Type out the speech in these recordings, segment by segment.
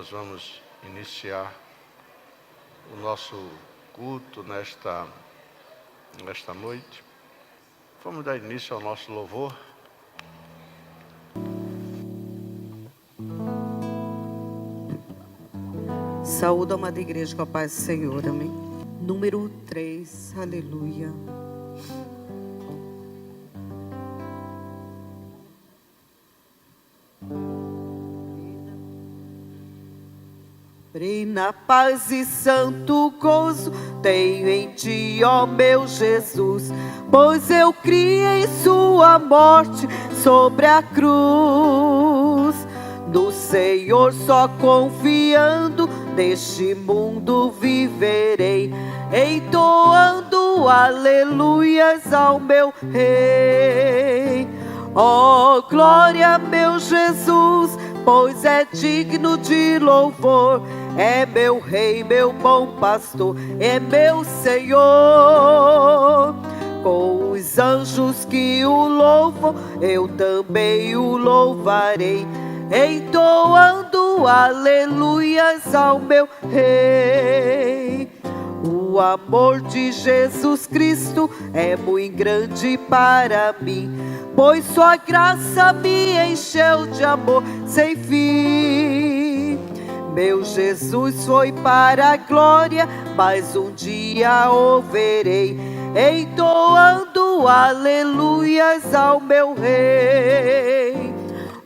nós vamos iniciar o nosso culto nesta noite. Vamos dar início ao nosso louvor. Saúde, amada igreja, com a paz do Senhor, amém. Número 3, aleluia. Na paz e santo gozo tenho em ti, ó meu Jesus, pois eu criei sua morte sobre a cruz. No Senhor só confiando, neste mundo viverei, entoando aleluias ao meu Rei. Ó glória, meu Jesus, pois é digno de louvor. É meu Rei, meu bom pastor, é meu Senhor. Com os anjos que o louvam, eu também o louvarei, entoando aleluias ao meu Rei. O amor de Jesus Cristo é muito grande para mim, pois sua graça me encheu de amor sem fim. Meu Jesus foi para a glória, mas um dia o verei, entoando aleluias ao meu Rei.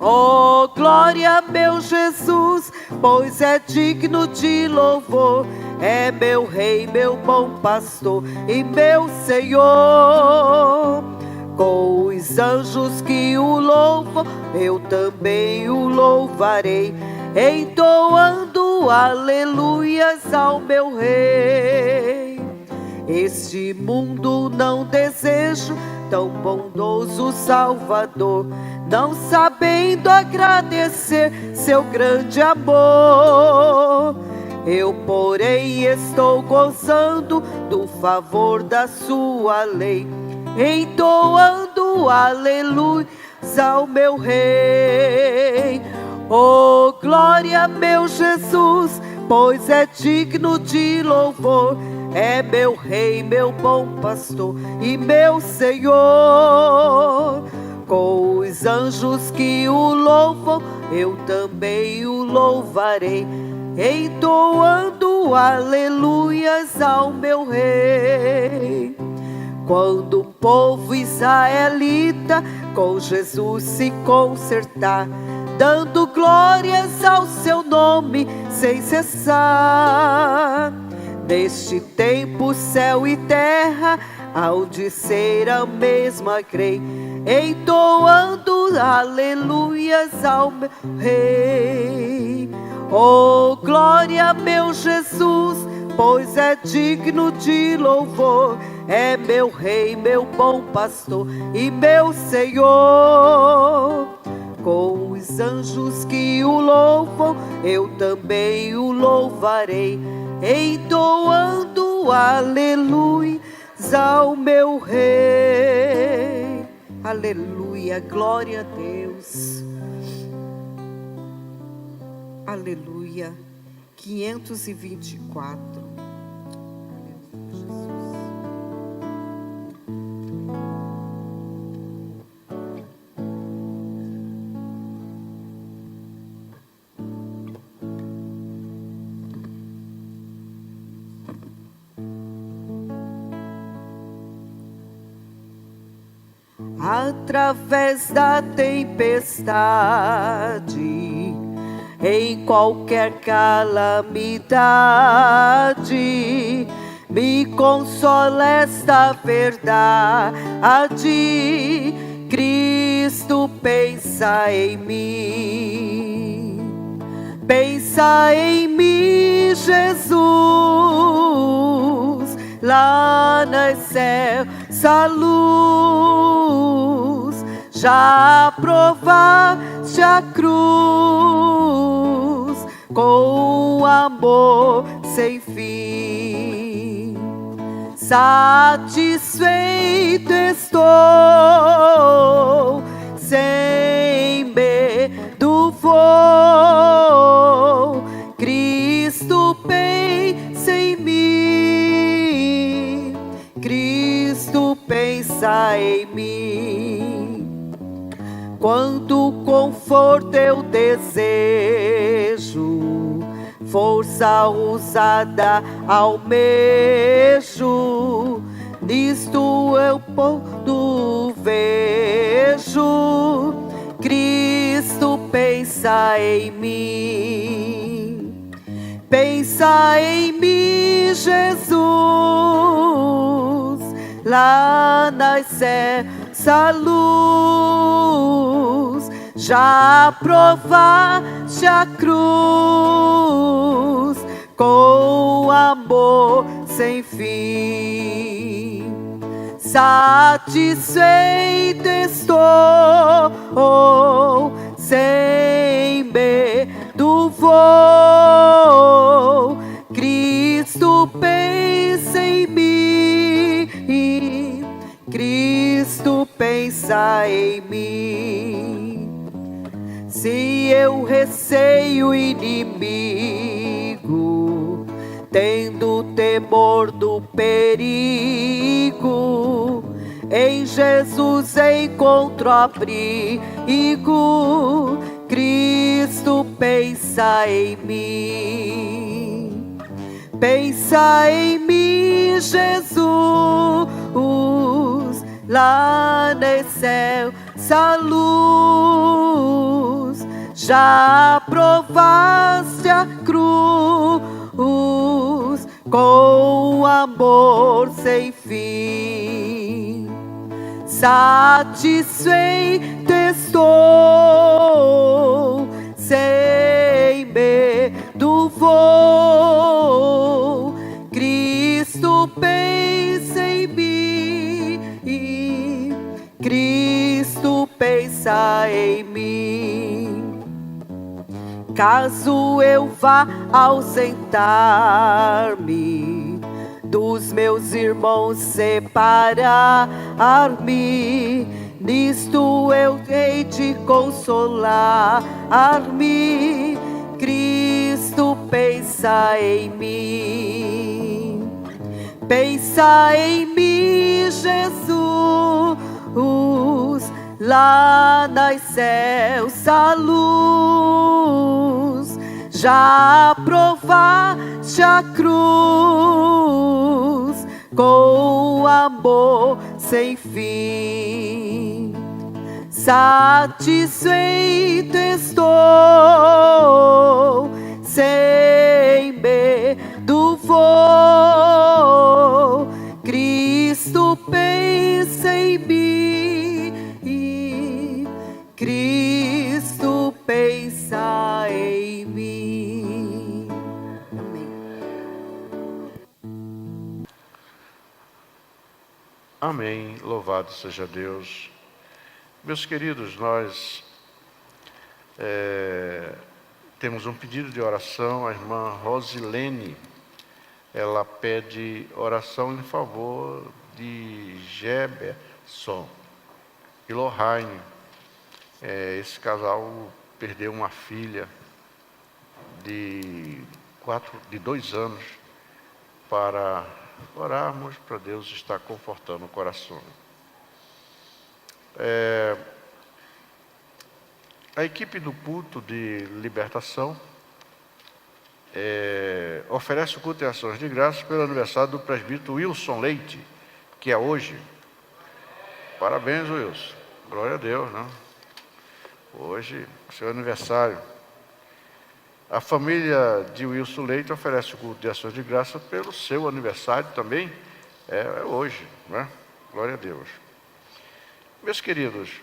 Oh glória, meu Jesus, pois é digno de louvor. É meu Rei, meu bom pastor e meu Senhor. Com os anjos que o louvam, eu também o louvarei, entoando aleluias ao meu Rei. Este mundo não desejo tão bondoso Salvador, não sabendo agradecer seu grande amor. Eu, porém, estou gozando do favor da sua lei, entoando aleluias ao meu Rei. Oh glória, meu Jesus, pois é digno de louvor. É meu Rei, meu bom pastor e meu Senhor. Com os anjos que o louvam, eu também o louvarei, entoando aleluias ao meu Rei. Quando o povo israelita com Jesus se consertar, dando glórias ao seu nome sem cessar, neste tempo céu e terra hão de ser a mesma, creio, entoando aleluias ao meu Rei. Oh glória, meu Jesus, pois é digno de louvor. É meu Rei, meu bom pastor e meu Senhor. Com os anjos que o louvam, eu também o louvarei, entoando aleluias ao meu Rei. Aleluia, glória a Deus. Aleluia. 524. Através da tempestade, em qualquer calamidade, me consola esta verdade. Cristo pensa em mim, pensa em mim, Jesus, lá nas céus, essa luz, já provaste a cruz, com amor sem fim. Satisfeito estou, sem medo vou, em mim. Quanto conforto eu desejo, força usada almejo, nisto eu pouco vejo. Cristo pensa em mim. Pensa em mim, Jesus, lá nasce essa luz. Já provaste a cruz com amor sem fim. Satisfeito estou, sem medo vou. Cristo pensa em mim, Cristo pensa em mim. Se eu receio inimigo, tendo temor do perigo, em Jesus encontro abrigo. Cristo pensa em mim. Pensa em mim, Jesus, lá no céu essa luz. Já provaste a cruz com amor sem fim. Satisfeito estou, sem medo vou. Cristo pensa em mim, Cristo pensa em mim. Caso eu vá ausentar-me dos meus irmãos, separar-me, nisto eu hei de consolar-me. Cristo pensa em mim. Pensa em mim, Jesus, lá nos céus a luz. Já provaste a cruz com amor sem fim. Satisfeito estou, sem medo vou. Cristo pensa em mim, Cristo pensa em mim. Amém. Amém. Louvado seja Deus. Meus queridos, nós temos um pedido de oração. A irmã Rosilene, ela pede oração em favor de Geberson e Lohane. Esse casal perdeu uma filha de 2 anos, para orarmos para Deus estar confortando o coração. A equipe do culto de libertação oferece o culto de ações de graças pelo aniversário do presbítero Wilson Leite, que é hoje. Parabéns, Wilson. Glória a Deus, né? Hoje, seu aniversário. A família de Wilson Leite oferece o culto de ações de graça pelo seu aniversário também. É hoje, né? Glória a Deus. Meus queridos,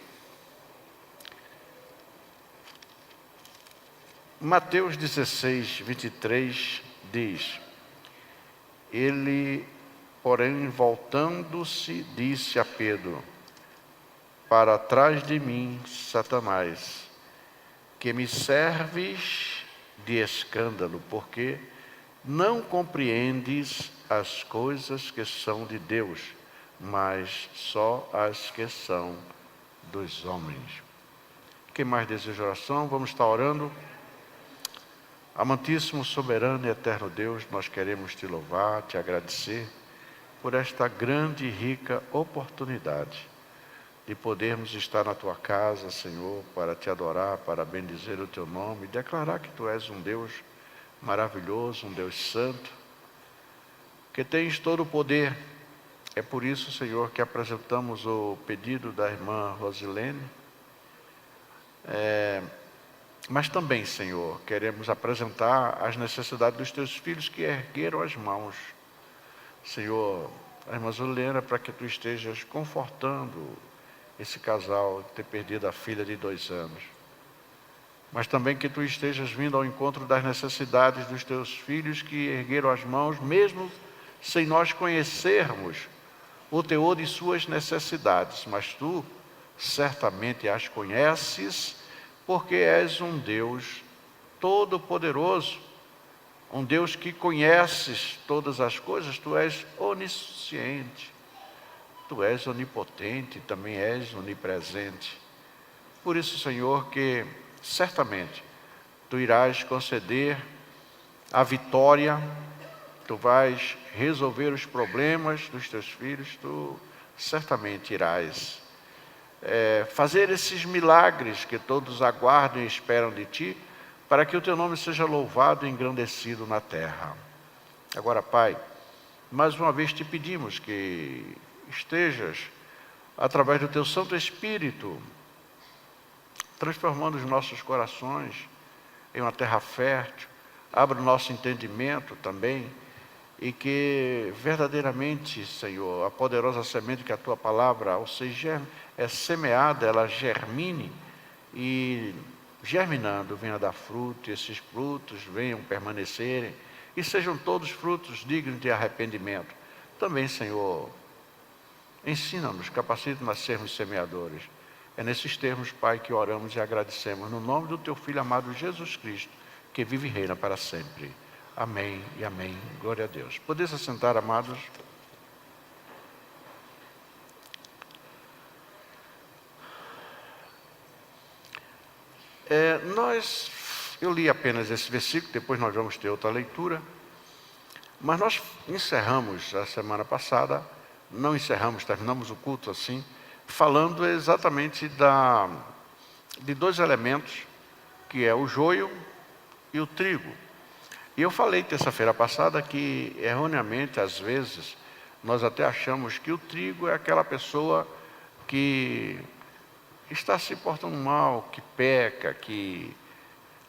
Mateus 16, 23 diz: Ele, porém, voltando-se, disse a Pedro: Para trás de mim, Satanás, que me serves de escândalo, porque não compreendes as coisas que são de Deus, mas só as que são dos homens. Quem mais deseja oração? Vamos estar orando. Amantíssimo, soberano e eterno Deus, nós queremos te louvar, te agradecer por esta grande e rica oportunidade de podermos estar na Tua casa, Senhor, para Te adorar, para bendizer o Teu nome, declarar que Tu és um Deus maravilhoso, um Deus santo, que tens todo o poder. É por isso, Senhor, que apresentamos o pedido da irmã Rosilene, mas também, Senhor, queremos apresentar as necessidades dos Teus filhos que ergueram as mãos. Senhor, a irmã Zulena, para que Tu estejas confortando esse casal que tem perdido a filha de 2 anos. Mas também que Tu estejas vindo ao encontro das necessidades dos Teus filhos que ergueram as mãos, mesmo sem nós conhecermos o teor de suas necessidades. Mas Tu certamente as conheces, porque és um Deus todo-poderoso, um Deus que conheces todas as coisas. Tu és onisciente, Tu és onipotente, também és onipresente. Por isso, Senhor, que certamente Tu irás conceder a vitória, Tu vais resolver os problemas dos Teus filhos, Tu certamente irás fazer esses milagres que todos aguardam e esperam de Ti, para que o Teu nome seja louvado e engrandecido na terra. Agora, Pai, mais uma vez Te pedimos que estejas, através do Teu Santo Espírito, transformando os nossos corações em uma terra fértil, abra o nosso entendimento também, e que verdadeiramente, Senhor, a poderosa semente que a Tua palavra, ao ser semeada, ela germine e, germinando, venha dar fruto, e esses frutos venham permanecerem, e sejam todos frutos dignos de arrependimento. Também, Senhor, ensina-nos, capacita-nos a sermos semeadores. É nesses termos, Pai, que oramos e agradecemos, no nome do Teu Filho amado Jesus Cristo, que vive e reina para sempre. Amém e amém. Glória a Deus. Podeis assentar, amados. Eu li apenas esse versículo, depois nós vamos ter outra leitura. Mas nós encerramos a semana passada, terminamos o culto assim, falando exatamente de 2 elementos, que é o joio e o trigo. E eu falei terça-feira passada que, erroneamente, às vezes, nós até achamos que o trigo é aquela pessoa que está se portando mal, que peca, que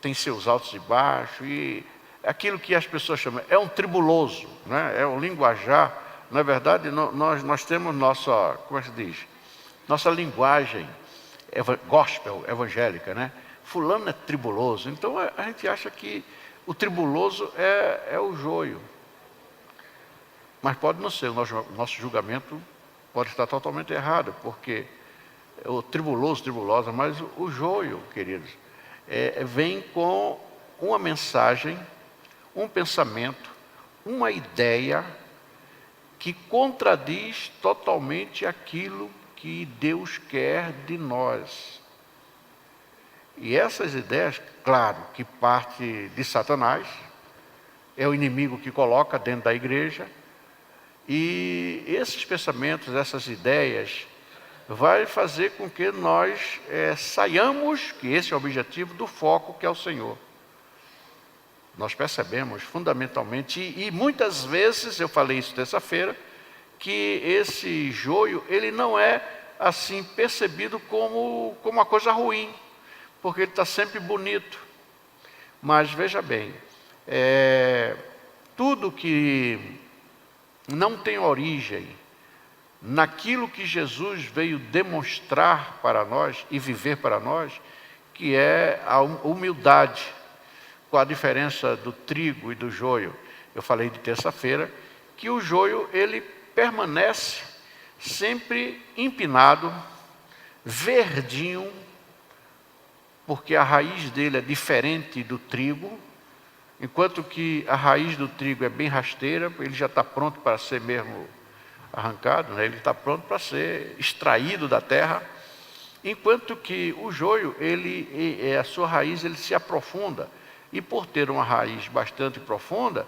tem seus altos e baixos, e aquilo que as pessoas chamam, é um tribuloso, né? É um linguajar. Na verdade, nós temos nossa, como é que se diz? Nossa linguagem gospel, evangélica, né? Fulano é tribuloso. Então a gente acha que o tribuloso é o joio. Mas pode não ser, o nosso julgamento pode estar totalmente errado, porque o tribuloso, tribulosa, mas o joio, queridos, vem com uma mensagem, um pensamento, uma ideia que contradiz totalmente aquilo que Deus quer de nós. E essas ideias, claro, que parte de Satanás, é o inimigo que coloca dentro da igreja, e esses pensamentos, essas ideias, vai fazer com que nós saiamos, que esse é o objetivo, do foco que é o Senhor. Nós percebemos fundamentalmente, e muitas vezes, eu falei isso terça-feira, que esse joio, ele não é assim percebido como uma coisa ruim, porque ele está sempre bonito. Mas veja bem, tudo que não tem origem naquilo que Jesus veio demonstrar para nós e viver para nós, que é a humildade, com a diferença do trigo e do joio. Eu falei de terça-feira que o joio, ele permanece sempre empinado, verdinho, porque a raiz dele é diferente do trigo, enquanto que a raiz do trigo é bem rasteira, ele já está pronto para ser mesmo arrancado, né? Ele está pronto para ser extraído da terra, enquanto que o joio, a sua raiz, ele se aprofunda, e por ter uma raiz bastante profunda,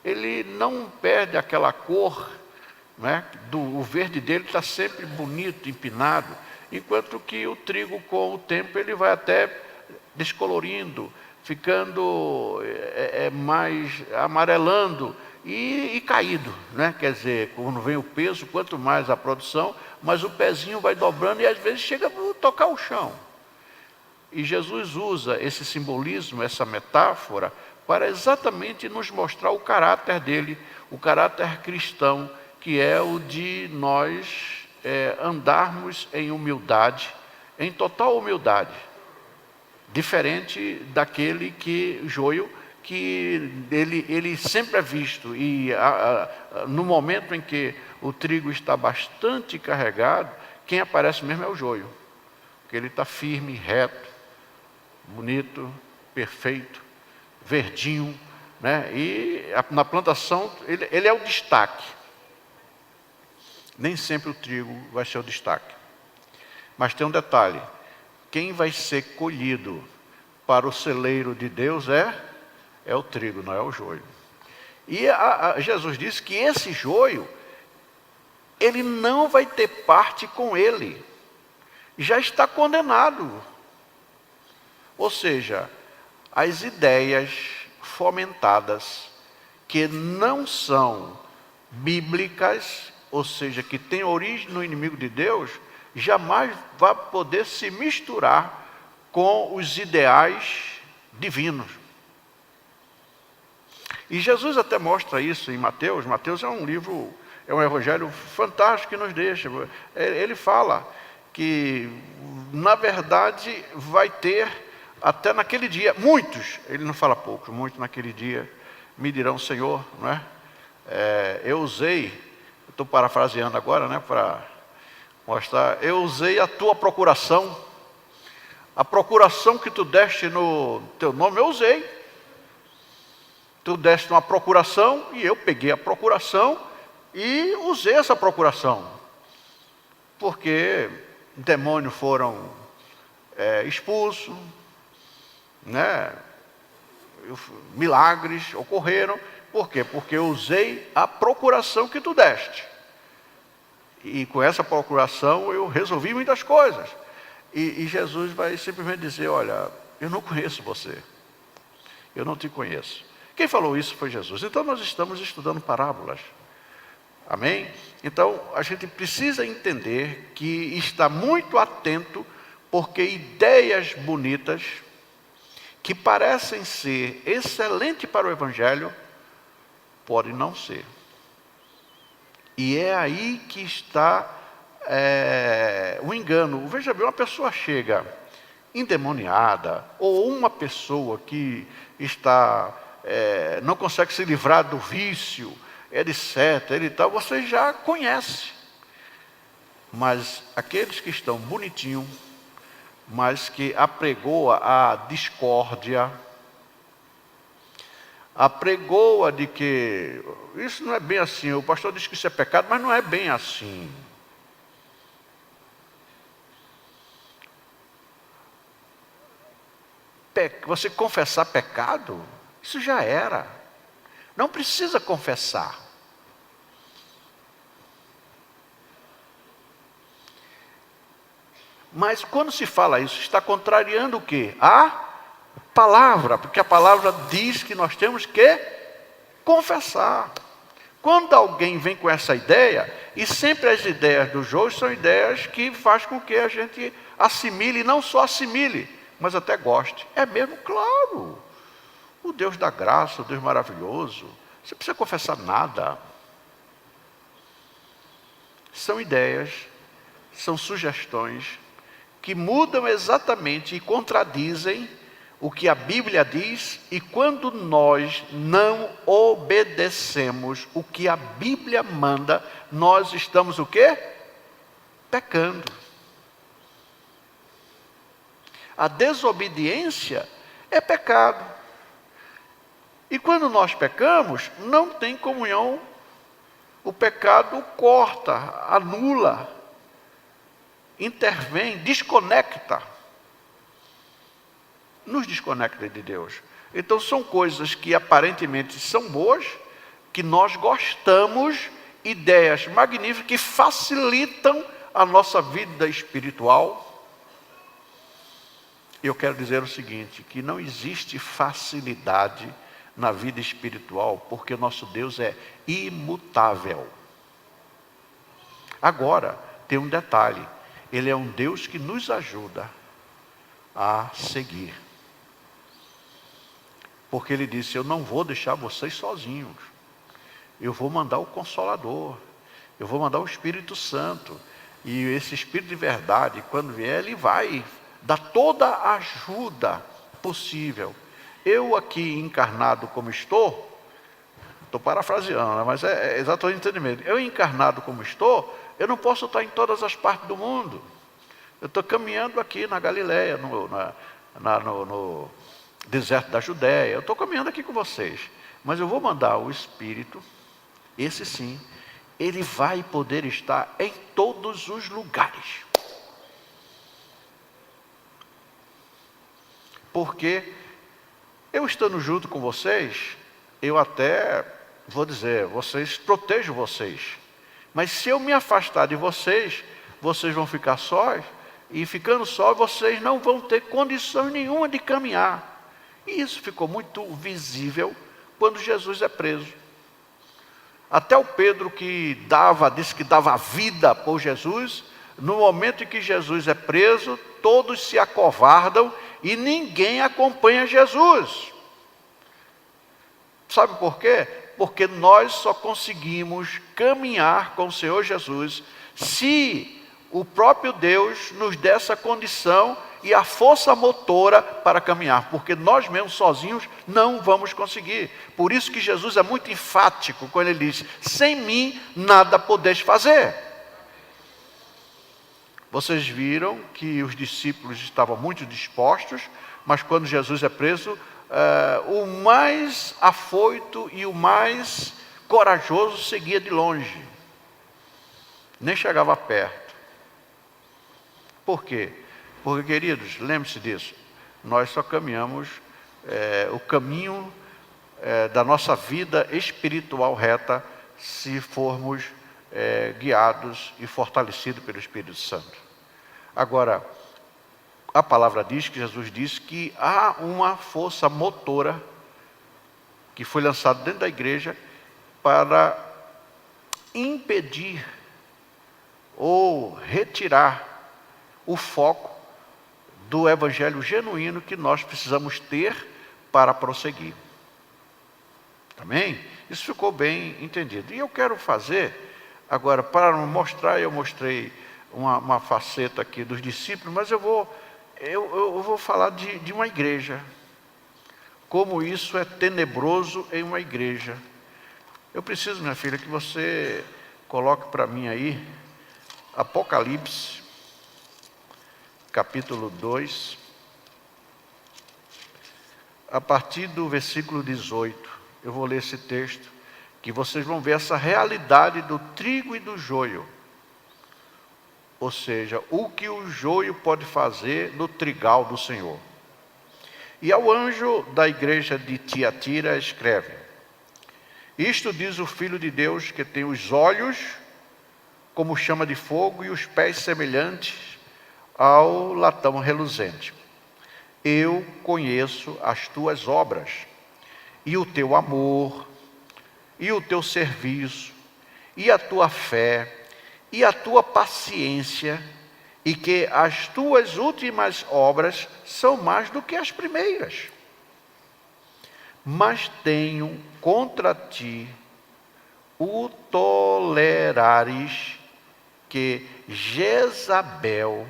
ele não perde aquela cor, né? O verde dele está sempre bonito, empinado, enquanto que o trigo, com o tempo, ele vai até descolorindo, ficando mais amarelando e caído, né? Quer dizer, quando vem o peso, quanto mais a produção, mas o pezinho vai dobrando e às vezes chega a tocar o chão. E Jesus usa esse simbolismo, essa metáfora, para exatamente nos mostrar o caráter dele, o caráter cristão, que é o de nós andarmos em humildade, em total humildade, diferente daquele joio, que ele sempre é visto, e no momento em que o trigo está bastante carregado, quem aparece mesmo é o joio, porque ele está firme, reto, bonito, perfeito, verdinho, né? E na plantação ele é o destaque. Nem sempre o trigo vai ser o destaque. Mas tem um detalhe: quem vai ser colhido para o celeiro de Deus é o trigo, não é o joio. E Jesus disse que esse joio, ele não vai ter parte com ele, já está condenado. Ou seja, as ideias fomentadas que não são bíblicas, ou seja, que têm origem no inimigo de Deus, jamais vai poder se misturar com os ideais divinos. E Jesus até mostra isso em Mateus. Mateus é um livro, é um evangelho fantástico que nos deixa. Ele fala que, na verdade, vai ter, até naquele dia, muitos, ele não fala poucos, muitos naquele dia me dirão: Senhor, não é? Eu usei, estou parafraseando agora, né, para mostrar, eu usei a tua procuração, a procuração que tu deste no teu nome, eu usei. Tu deste uma procuração e eu peguei a procuração e usei essa procuração. Porque demônios foram expulsos, né? Milagres ocorreram. Por quê? Porque eu usei a procuração que tu deste. E com essa procuração eu resolvi muitas coisas. E Jesus vai simplesmente dizer: olha, eu não conheço você. Eu não te conheço. Quem falou isso foi Jesus. Então nós estamos estudando parábolas. Amém? Então a gente precisa entender que está muito atento, porque ideias bonitas, que parecem ser excelentes para o Evangelho, podem não ser. E é aí que está o engano. Veja bem, uma pessoa chega endemoniada, ou uma pessoa que está... não consegue se livrar do vício, etc, e tal, você já conhece. Mas aqueles que estão bonitinhos, mas que apregoa a discórdia, apregoa de que isso não é bem assim, o pastor diz que isso é pecado, mas não é bem assim. Você confessar pecado, isso já era. Não precisa confessar. Mas quando se fala isso, está contrariando o quê? A palavra, porque a palavra diz que nós temos que confessar. Quando alguém vem com essa ideia, e sempre as ideias do jogo são ideias que fazem com que a gente assimile, e não só assimile, mas até goste. É mesmo? Claro. O Deus da graça, o Deus maravilhoso, você não precisa confessar nada. São ideias, são sugestões que mudam exatamente e contradizem o que a Bíblia diz, e quando nós não obedecemos o que a Bíblia manda, nós estamos o quê? Pecando. A desobediência é pecado. E quando nós pecamos, não tem comunhão. O pecado corta, anula, intervém, desconecta. Nos desconecta de Deus. Então são coisas que aparentemente são boas, que nós gostamos, ideias magníficas que facilitam a nossa vida espiritual, eu quero dizer o seguinte, que não existe facilidade na vida espiritual, porque o nosso Deus é imutável. Agora, tem um detalhe, Ele é um Deus que nos ajuda a seguir. Porque Ele disse, eu não vou deixar vocês sozinhos. Eu vou mandar o Consolador. Eu vou mandar o Espírito Santo. E esse Espírito de verdade, quando vier, Ele vai dar toda a ajuda possível. Eu aqui encarnado como estou parafraseando, né? Mas é exatamente o entendimento. Eu encarnado como estou, eu não posso estar em todas as partes do mundo. Eu estou caminhando aqui na Galileia, no deserto da Judéia. Eu estou caminhando aqui com vocês. Mas eu vou mandar o Espírito, esse sim, ele vai poder estar em todos os lugares. Porque eu estando junto com vocês, eu até vou dizer, vocês protejo vocês. Mas se eu me afastar de vocês, vocês vão ficar sós, e ficando sós, vocês não vão ter condição nenhuma de caminhar. E isso ficou muito visível quando Jesus é preso. Até o Pedro disse que dava vida por Jesus, no momento em que Jesus é preso, todos se acovardam e ninguém acompanha Jesus. Sabe por quê? Porque nós só conseguimos caminhar com o Senhor Jesus se o próprio Deus nos der essa condição e a força motora para caminhar, porque nós mesmos sozinhos não vamos conseguir. Por isso que Jesus é muito enfático quando ele diz, sem mim nada podeis fazer. Vocês viram que os discípulos estavam muito dispostos, mas quando Jesus é preso, o mais afoito e o mais corajoso seguia de longe, nem chegava perto. Por quê? Porque, queridos, lembre-se disso, nós só caminhamos o caminho da nossa vida espiritual reta se formos guiados e fortalecidos pelo Espírito Santo. Agora, a palavra diz que Jesus disse que há uma força motora que foi lançada dentro da igreja para impedir ou retirar o foco do evangelho genuíno que nós precisamos ter para prosseguir. Amém? Isso ficou bem entendido. E eu quero fazer, agora, para mostrar, eu mostrei uma faceta aqui dos discípulos, mas eu vou falar de uma igreja. Como isso é tenebroso em uma igreja. Eu preciso, minha filha, que você coloque para mim aí, Apocalipse, capítulo 2, a partir do versículo 18, eu vou ler esse texto, que vocês vão ver essa realidade do trigo e do joio. Ou seja, o que o joio pode fazer no trigal do Senhor. E ao anjo da igreja de Tiatira escreve, isto diz o Filho de Deus, que tem os olhos como chama de fogo e os pés semelhantes ao latão reluzente. Eu conheço as tuas obras, e o teu amor, e o teu serviço, e a tua fé, e a tua paciência, e que as tuas últimas obras são mais do que as primeiras. Mas tenho contra ti o tolerares que Jezabel,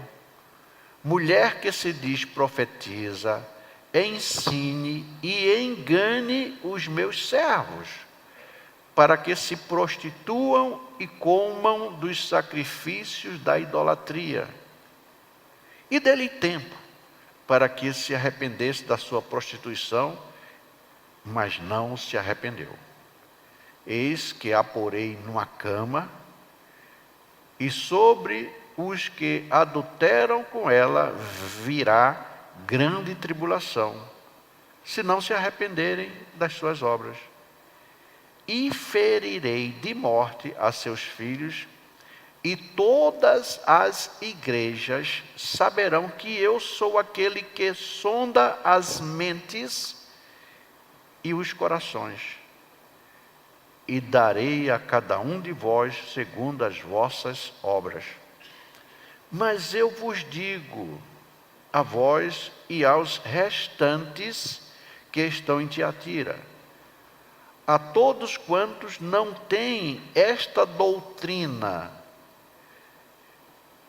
mulher que se diz profetiza, ensine e engane os meus servos, para que se prostituam e comam dos sacrifícios da idolatria. E dê-lhe tempo, para que se arrependesse da sua prostituição, mas não se arrependeu. Eis que a porei numa cama, e sobre os que adulteram com ela virá grande tribulação, se não se arrependerem das suas obras. E ferirei de morte a seus filhos, e todas as igrejas saberão que eu sou aquele que sonda as mentes e os corações, e darei a cada um de vós segundo as vossas obras. Mas eu vos digo, a vós e aos restantes que estão em Tiatira, a todos quantos não têm esta doutrina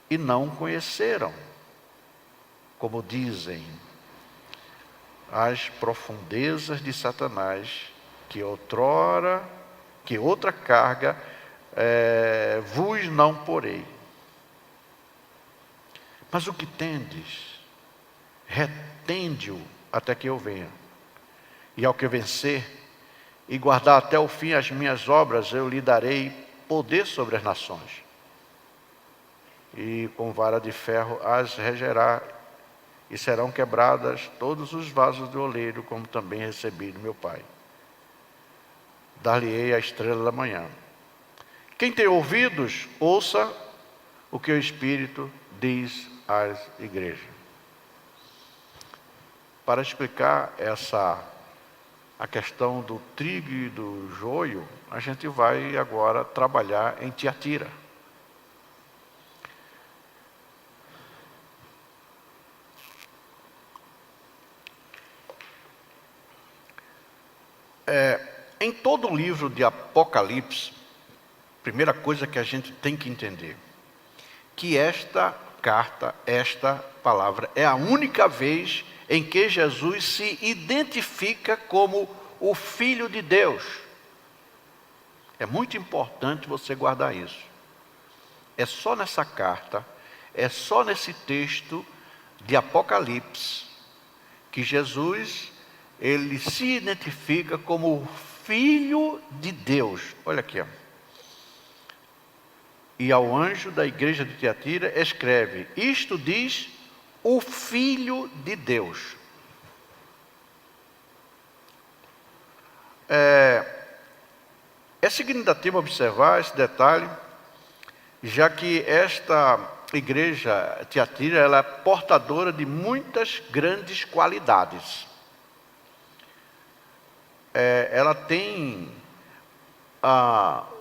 e não conheceram, como dizem, as profundezas de Satanás, que outra carga vos não porei. Mas o que tendes, retende-o até que eu venha. E ao que vencer, e guardar até o fim as minhas obras, eu lhe darei poder sobre as nações. E com vara de ferro as regerá, e serão quebradas todos os vasos do oleiro, como também recebi do meu Pai. Dar-lhe-ei a estrela da manhã. Quem tem ouvidos, ouça o que o Espírito diz às igrejas. Para explicar a questão do trigo e do joio, a gente vai agora trabalhar em Tiatira. Em todo o livro de Apocalipse, primeira coisa que a gente tem que entender, que esta carta, esta palavra, é a única vez em que Jesus se identifica como o Filho de Deus. É muito importante você guardar isso. É só nessa carta, é só nesse texto de Apocalipse, que Jesus, ele se identifica como o Filho de Deus. Olha aqui, ó. E ao anjo da igreja de Tiatira escreve, isto diz o Filho de Deus. É significativo observar esse detalhe, já que esta igreja Tiatira, ela é portadora de muitas grandes qualidades. Ela tem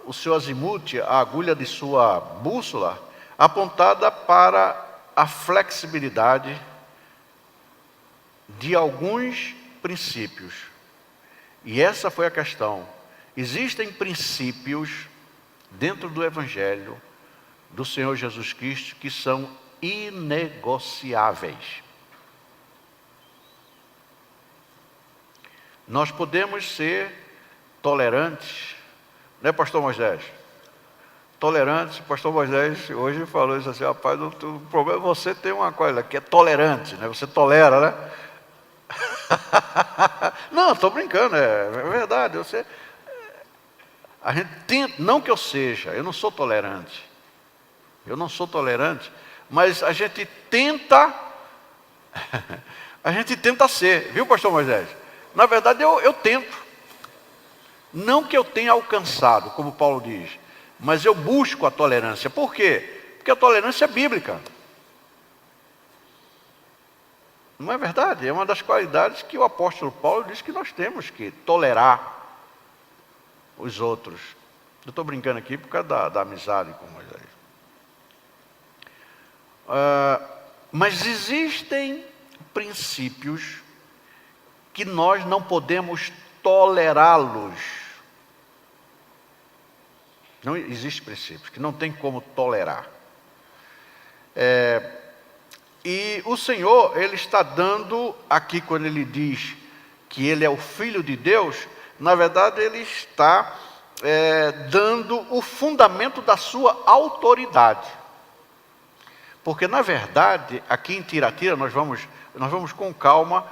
o seu azimute, a agulha de sua bússola, apontada para a flexibilidade de alguns princípios. E essa foi a questão. Existem princípios dentro do Evangelho do Senhor Jesus Cristo que são inegociáveis. Nós podemos ser tolerantes, né, pastor Moisés? Tolerantes, o pastor Moisés hoje falou isso assim, rapaz, o problema é você ter uma coisa que é tolerante, né? Você tolera, né? Não, estou brincando, é verdade. A gente tenta, não que eu não sou tolerante. Eu não sou tolerante, mas a gente tenta ser, viu, pastor Moisés? Na verdade, eu tento. Não que eu tenha alcançado, como Paulo diz, mas eu busco a tolerância. Por quê? Porque a tolerância é bíblica. Não é verdade? É uma das qualidades que o apóstolo Paulo diz que nós temos que tolerar os outros. Eu estou brincando aqui por causa da amizade com Moisés. Mas existem princípios que nós não podemos tolerá-los. Não existe princípios que não tem como tolerar. E o Senhor, ele está dando aqui, quando ele diz que ele é o Filho de Deus, na verdade ele está dando o fundamento da sua autoridade. Porque na verdade, aqui em Tiatira, nós vamos com calma,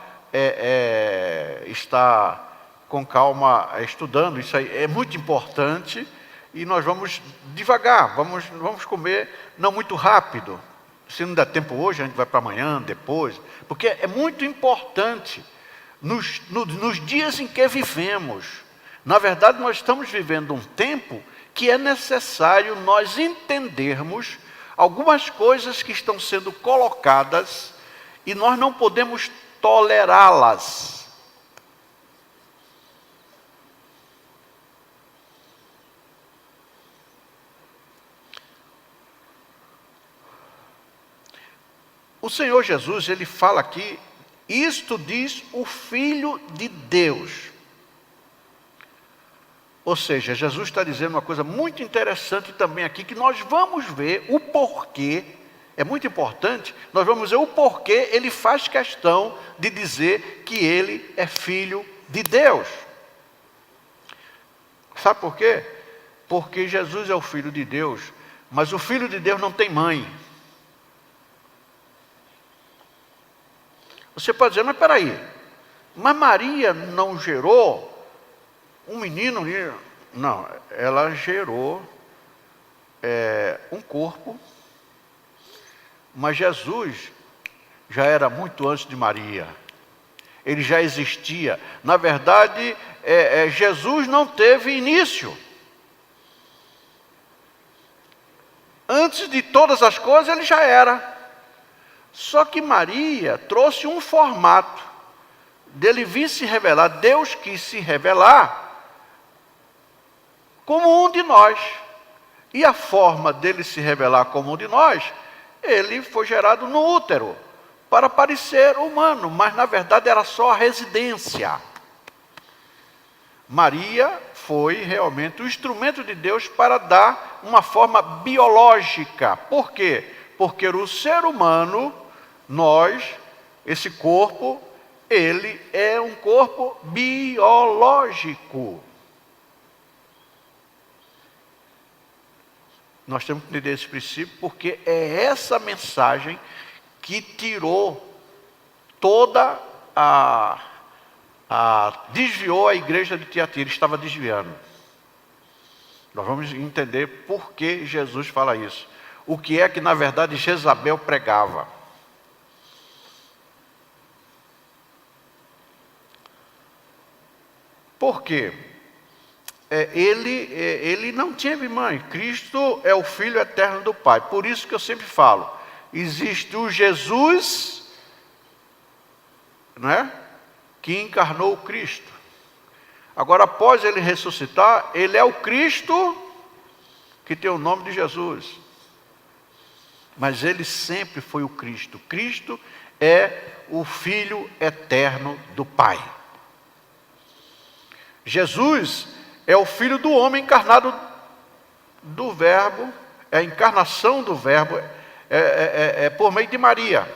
estar com calma estudando, isso aí é muito importante, e nós vamos devagar, vamos comer não muito rápido. Se não der tempo hoje, a gente vai para amanhã, depois, porque é muito importante, nos dias em que vivemos, Na verdade, nós estamos vivendo um tempo que é necessário nós entendermos algumas coisas que estão sendo colocadas e nós não podemos tolerá-las. O Senhor Jesus, ele fala aqui, isto diz o Filho de Deus. Ou seja, Jesus está dizendo uma coisa muito interessante também aqui, que nós vamos ver o porquê, é muito importante, nós vamos ver o porquê ele faz questão de dizer que ele é Filho de Deus. Sabe por quê? Porque Jesus é o Filho de Deus, mas o Filho de Deus não tem mãe. Você pode dizer, mas peraí, mas Maria não gerou um menino? Não, ela gerou um corpo, mas Jesus já era muito antes de Maria. Ele já existia. Na verdade, Jesus não teve início. Antes de todas as coisas, ele já era. Só que Maria trouxe um formato dele vir se revelar. Deus quis se revelar como um de nós. E a forma dele se revelar como um de nós, ele foi gerado no útero, para parecer humano, mas na verdade era só a residência. Maria foi realmente o instrumento de Deus para dar uma forma biológica. Por quê? Porque o ser humano, nós, esse corpo, ele é um corpo biológico. Nós temos que entender esse princípio, porque é essa mensagem que tirou toda desviou a igreja de Tiatira, estava desviando. Nós vamos entender por que Jesus fala isso. O que é que na verdade Jezabel pregava. Por quê? Ele não tinha mãe. Cristo é o Filho eterno do Pai. Por isso que eu sempre falo, existe o Jesus, né, que encarnou o Cristo. Agora, após ele ressuscitar, ele é o Cristo que tem o nome de Jesus. Mas ele sempre foi o Cristo. Cristo é o Filho eterno do Pai. Jesus é o Filho do homem encarnado do Verbo, é a encarnação do Verbo, por meio de Maria.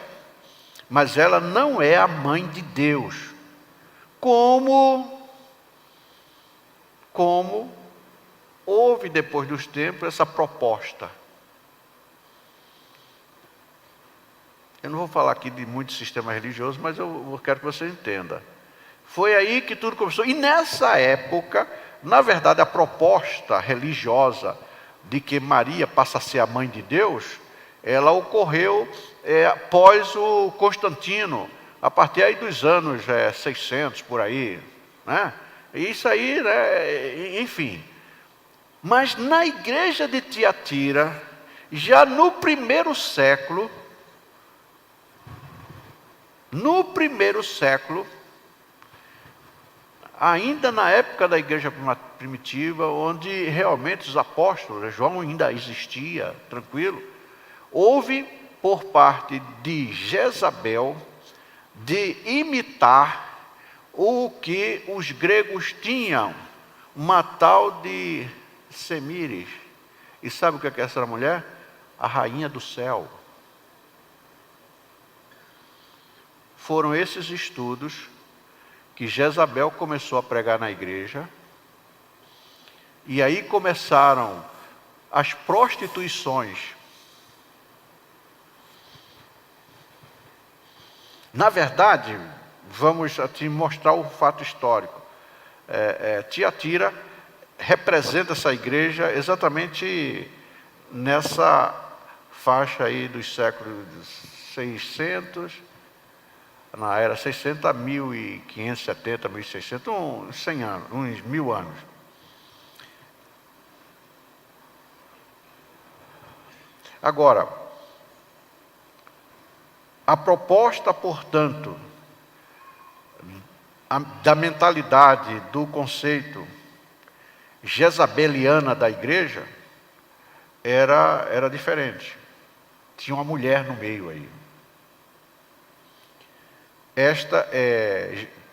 Mas ela não é a mãe de Deus. Como houve depois dos tempos essa proposta. Eu não vou falar aqui de muitos sistemas religiosos, mas eu quero que você entenda. Foi aí que tudo começou. E nessa época, na verdade, a proposta religiosa de que Maria passa a ser a mãe de Deus, ela ocorreu após o Constantino, a partir aí dos anos 600, por aí, né? Isso aí, né? Enfim. Mas na igreja de Tiatira, já no primeiro século, ainda na época da igreja primitiva, onde realmente os apóstolos, João ainda existia, tranquilo, houve por parte de Jezabel de imitar o que os gregos tinham, uma tal de Semíris. E sabe o que é essa mulher? A rainha do céu. Foram esses estudos que Jezabel começou a pregar na igreja, e aí começaram as prostituições. Na verdade, vamos te mostrar o fato histórico. Tiatira representa essa igreja exatamente nessa faixa aí dos séculos 600 na era 600 a 1570, 1600, uns 100 anos, uns 1000 anos. Agora, a proposta, portanto, da mentalidade, do conceito jezabeliana da igreja, era diferente. Tinha uma mulher no meio aí.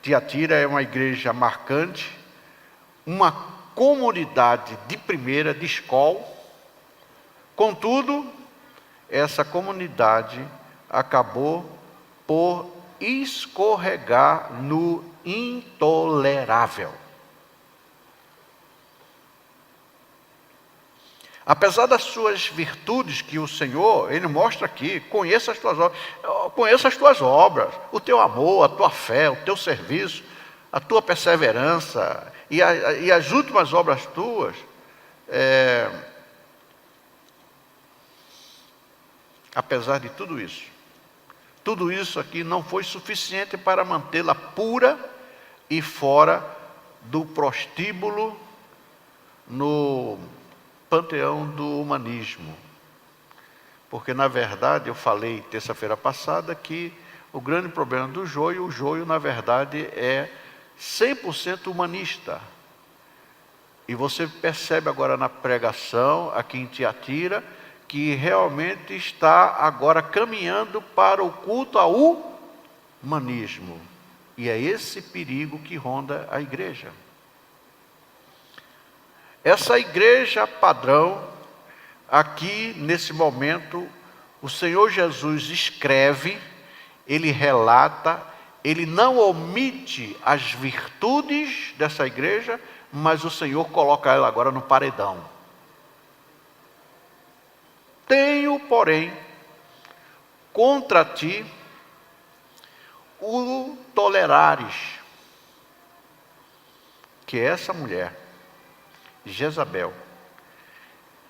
Tiatira é uma igreja marcante, uma comunidade de primeira, de escola. Contudo, essa comunidade acabou por escorregar no intolerável. Apesar das suas virtudes que o Senhor, Ele mostra aqui, conheça as tuas obras, o teu amor, a tua fé, o teu serviço, a tua perseverança e as últimas obras tuas, apesar de tudo isso aqui não foi suficiente para mantê-la pura e fora do prostíbulo no panteão do humanismo. Porque, na verdade, eu falei terça-feira passada que o grande problema do joio, o joio, na verdade, é 100% humanista. E você percebe agora na pregação, aqui em Tiatira, que realmente está agora caminhando para o culto ao humanismo. E é esse perigo que ronda a igreja. Essa igreja padrão, aqui nesse momento, o Senhor Jesus escreve, Ele relata, Ele não omite as virtudes dessa igreja, mas o Senhor coloca ela agora no paredão. Tenho, porém, contra ti o tolerares, que é essa mulher, Jezabel,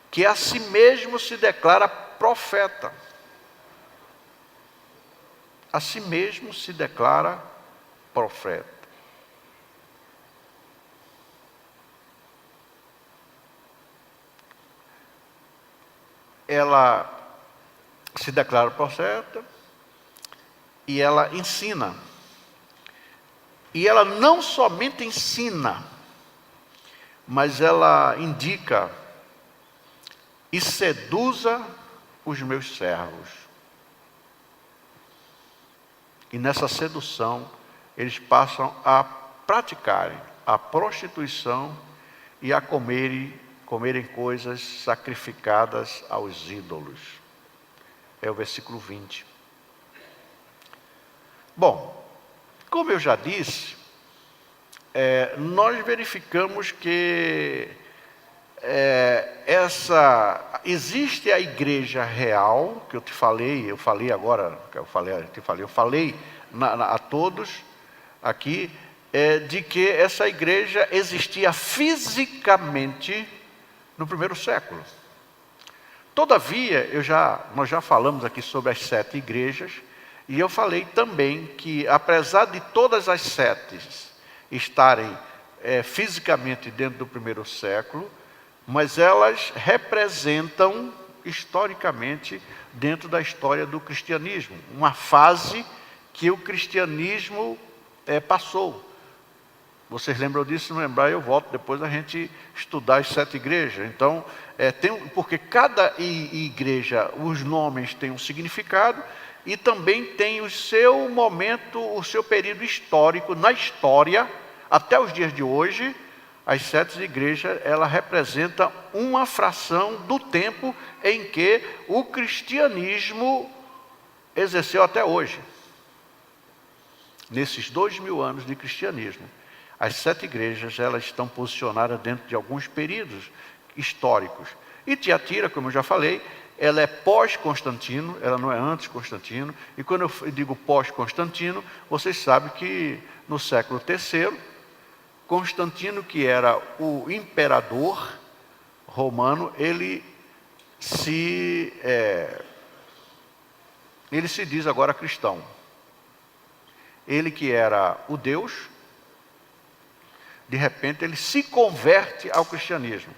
que a si mesmo se declara profeta. A si mesmo se declara profeta. Ela se declara profeta e ela ensina. E ela não somente ensina, mas ela indica: e seduza os meus servos. E nessa sedução, eles passam a praticarem a prostituição e a comerem coisas sacrificadas aos ídolos. É o versículo 20. Bom, como eu já disse, nós verificamos que existe a igreja real, que eu falei a todos aqui, de que essa igreja existia fisicamente no primeiro século. Todavia, nós já falamos aqui sobre as 7 igrejas, e eu falei também que, apesar de todas as 7 estarem fisicamente dentro do primeiro século, mas elas representam historicamente dentro da história do cristianismo, uma fase que o cristianismo passou. Vocês lembram disso? Se não lembrar, eu volto depois a gente estudar as 7 igrejas. Então, porque cada igreja, os nomes têm um significado e também tem o seu momento, o seu período histórico na história. Até os dias de hoje, as 7 igrejas, ela representa uma fração do tempo em que o cristianismo exerceu até hoje. Nesses 2000 anos de cristianismo, as 7 igrejas, elas estão posicionadas dentro de alguns períodos históricos. E Tiatira, como eu já falei, ela é pós-Constantino, ela não é antes Constantino. E quando eu digo pós-Constantino, vocês sabem que no século III, Constantino, que era o imperador romano, ele se diz agora cristão. Ele que era o Deus, de repente ele se converte ao cristianismo.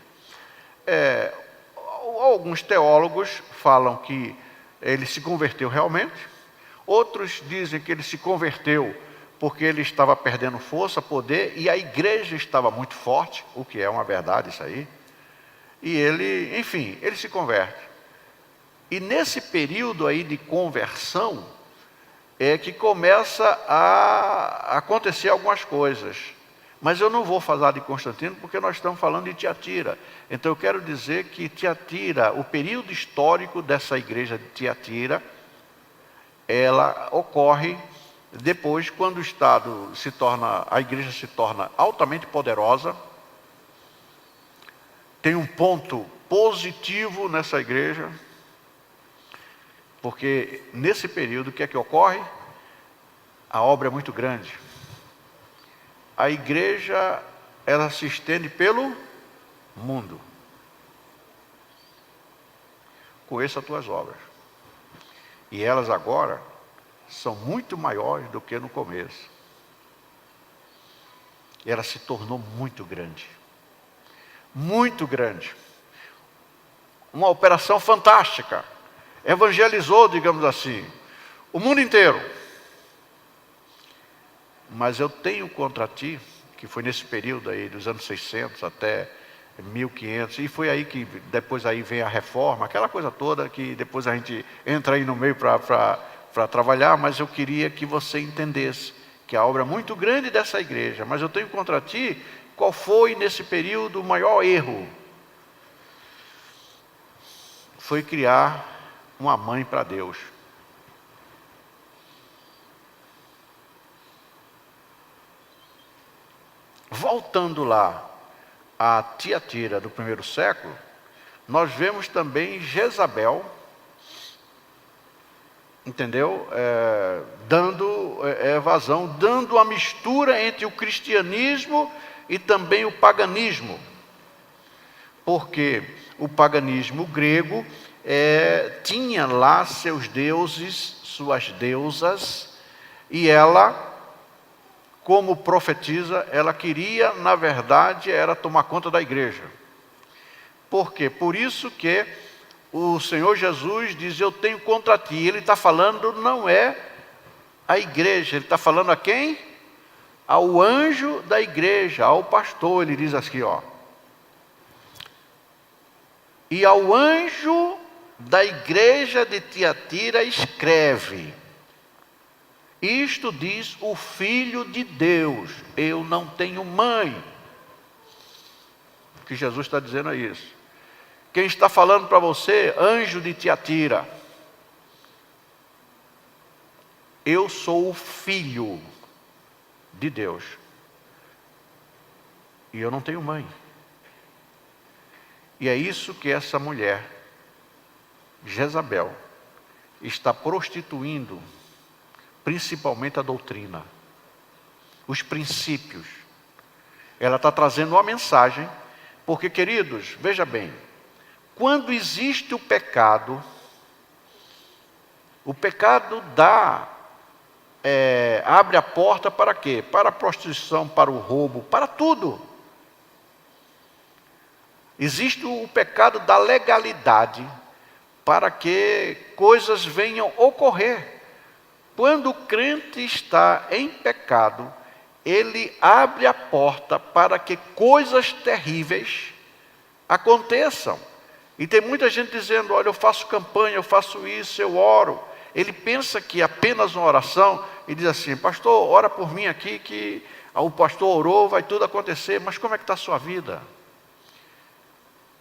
Alguns teólogos falam que ele se converteu realmente, outros dizem que ele se converteu porque ele estava perdendo força, poder, e a igreja estava muito forte, o que é uma verdade isso aí, e ele, enfim, ele se converte. E nesse período aí de conversão, é que começa a acontecer algumas coisas. Mas eu não vou falar de Constantino porque nós estamos falando de Tiatira. Então eu quero dizer que Tiatira, o período histórico dessa igreja de Tiatira, ela ocorre depois quando o Estado a igreja se torna altamente poderosa. Tem um ponto positivo nessa igreja, porque nesse período o que é que ocorre? A obra é muito grande. A igreja, ela se estende pelo mundo. Conheça as tuas obras. E elas agora são muito maiores do que no começo. E ela se tornou muito grande. Muito grande. Uma operação fantástica. Evangelizou, digamos assim, o mundo inteiro. Mas eu tenho contra ti, que foi nesse período aí dos anos 600 até 1500, e foi aí que depois aí vem a reforma, aquela coisa toda que depois a gente entra aí no meio para trabalhar, mas eu queria que você entendesse que a obra é muito grande dessa igreja, mas eu tenho contra ti, qual foi nesse período o maior erro? Foi criar uma mãe para Deus. Voltando lá a Tiatira do primeiro século, nós vemos também Jezabel, entendeu? Dando vazão, dando a mistura entre o cristianismo e também o paganismo. Porque o paganismo grego tinha lá seus deuses, suas deusas, e ela, como profetisa, ela queria, na verdade, era tomar conta da igreja. Por quê? Por isso que o Senhor Jesus diz, eu tenho contra ti. Ele está falando, não é a igreja, ele está falando a quem? Ao anjo da igreja, ao pastor. Ele diz assim, ó. E ao anjo da igreja de Tiatira escreve, isto diz o Filho de Deus, eu não tenho mãe. O que Jesus está dizendo é isso. Quem está falando para você, anjo de Tiatira, eu sou o Filho de Deus, e eu não tenho mãe. E é isso que essa mulher, Jezabel, está prostituindo, principalmente a doutrina, os princípios. Ela está trazendo uma mensagem, porque, queridos, veja bem, quando existe o pecado abre a porta para quê? Para a prostituição, para o roubo, para tudo. Existe o pecado da legalidade, para que coisas venham ocorrer. Quando o crente está em pecado, ele abre a porta para que coisas terríveis aconteçam. E tem muita gente dizendo, olha, eu faço campanha, eu faço isso, eu oro. Ele pensa que apenas uma oração, e diz assim, pastor, ora por mim aqui, que o pastor orou, vai tudo acontecer. Mas como é que está a sua vida?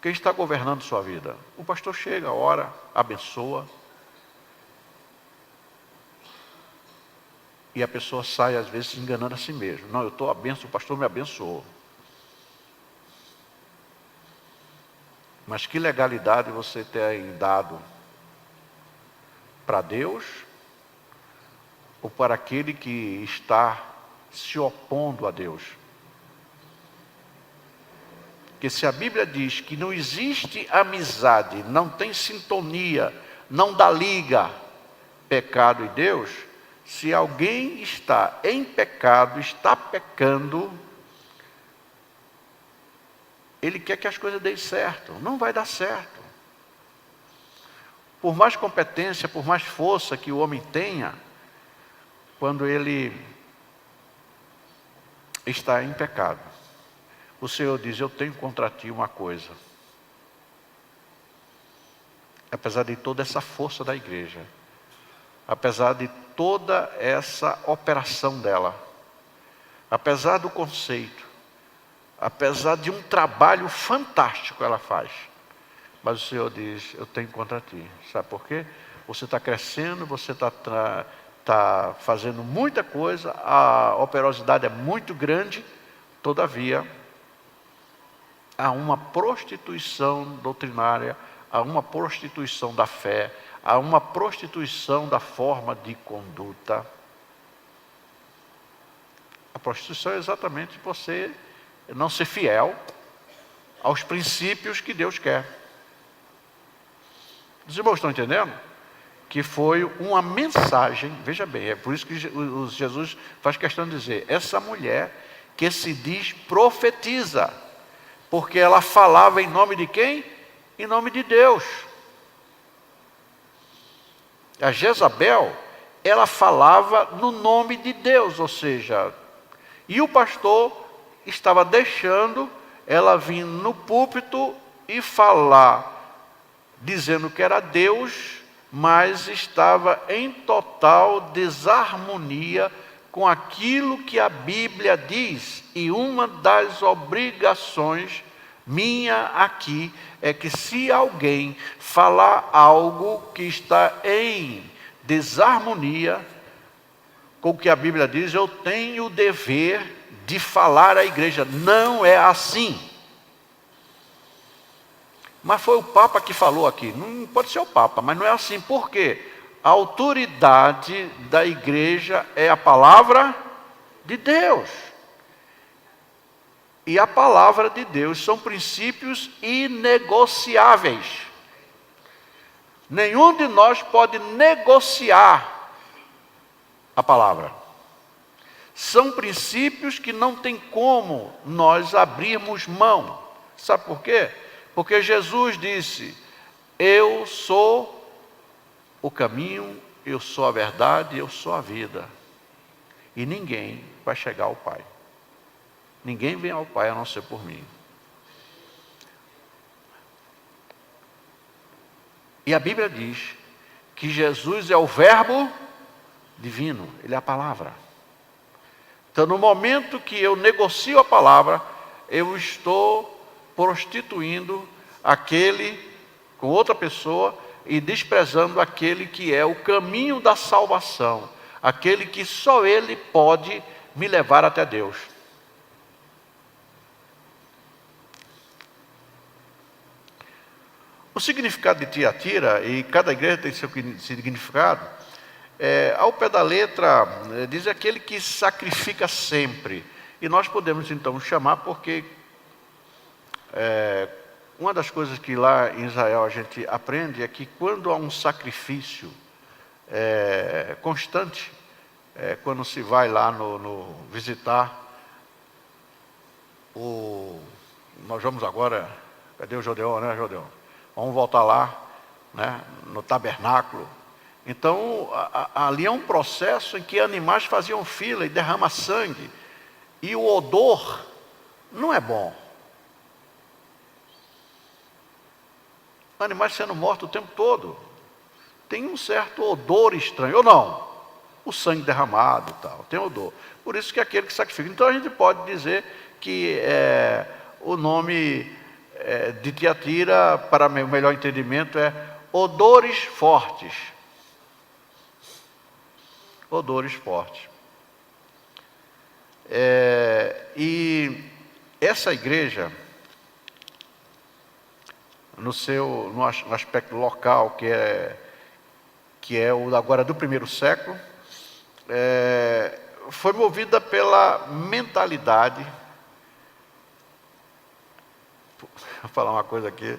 Quem está governando sua vida? O pastor chega, ora, abençoa. E a pessoa sai, às vezes, se enganando a si mesmo. Não, eu estou abençoado, o pastor me abençoou. Mas que legalidade você tem dado para Deus ou para aquele que está se opondo a Deus? Porque se a Bíblia diz que não existe amizade, não tem sintonia, não dá liga, pecado e Deus, Se alguém está em pecado, está pecando, ele quer que as coisas deem certo. Não vai dar certo. Por mais competência, por mais força que o homem tenha, quando ele está em pecado, o Senhor diz: eu tenho contra ti uma coisa. Apesar de toda essa força da igreja, apesar de toda essa operação dela, apesar do conceito, apesar de um trabalho fantástico que ela faz, mas o Senhor diz: eu tenho contra ti. Sabe por quê? Você está crescendo, você está fazendo muita coisa, a operosidade é muito grande, todavia, há uma prostituição doutrinária, há uma prostituição da fé, há uma prostituição da forma de conduta. A prostituição é exatamente você não ser fiel aos princípios que Deus quer. Os irmãos estão entendendo? Que foi uma mensagem, veja bem, é por isso que Jesus faz questão de dizer: essa mulher que se diz profetiza, porque ela falava em nome de quem? Em nome de Deus. A Jezabel, ela falava no nome de Deus, ou seja, e o pastor estava deixando ela vir no púlpito e falar, dizendo que era Deus, mas estava em total desarmonia com aquilo que a Bíblia diz. E uma das obrigações minha aqui é que, se alguém falar algo que está em desarmonia com o que a Bíblia diz, eu tenho o dever de falar à igreja: não é assim. Mas foi o Papa que falou aqui. Não pode ser o Papa, mas não é assim. Por quê? A autoridade da igreja é a palavra de Deus. E a palavra de Deus são princípios inegociáveis. Nenhum de nós pode negociar a palavra. São princípios que não tem como nós abrirmos mão. Sabe por quê? Porque Jesus disse: eu sou o caminho, eu sou a verdade, eu sou a vida. E ninguém vai chegar ao Pai. Ninguém vem ao Pai a não ser por mim. E a Bíblia diz que Jesus é o verbo divino, ele é a palavra. Então, no momento que eu negocio a palavra, eu estou prostituindo aquele com outra pessoa e desprezando aquele que é o caminho da salvação, aquele que só ele pode me levar até Deus. O significado de Tiatira, e cada igreja tem seu significado, ao pé da letra, diz aquele que sacrifica sempre. E nós podemos então chamar, porque uma das coisas que lá em Israel a gente aprende é que quando há um sacrifício constante, quando se vai lá no visitar nós vamos agora, cadê o Jodeon, né, Jodeon? Vamos voltar lá, né, no tabernáculo. Então, ali é um processo em que animais faziam fila e derrama sangue. E o odor não é bom. Animais sendo mortos o tempo todo. Tem um certo odor estranho, ou não? O sangue derramado e tal, tem odor. Por isso que é aquele que sacrifica. Então a gente pode dizer que o nome de Tiatira, para o melhor entendimento, é odores fortes. Odores fortes. E essa igreja, no aspecto local, que é o agora do primeiro século, foi movida pela mentalidade. Vou falar uma coisa aqui.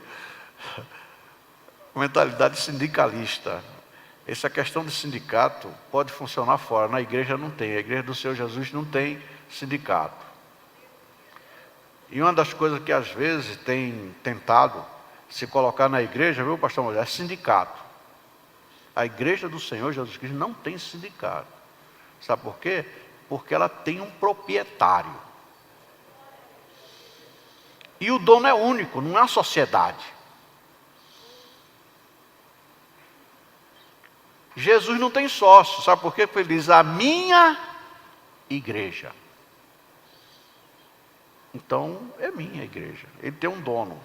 Mentalidade sindicalista. essa questão de sindicato pode funcionar fora, na igreja não tem, a igreja do Senhor Jesus não tem sindicato. E uma das coisas que às vezes tem tentado se colocar na igreja, viu, pastor Moisés, é sindicato. A igreja do Senhor Jesus Cristo não tem sindicato. Sabe por quê? Porque ela tem um proprietário. E o dono é único, não é a sociedade. Jesus não tem sócio, sabe por quê? Porque ele diz, a minha igreja. Então, é minha igreja. Ele tem um dono.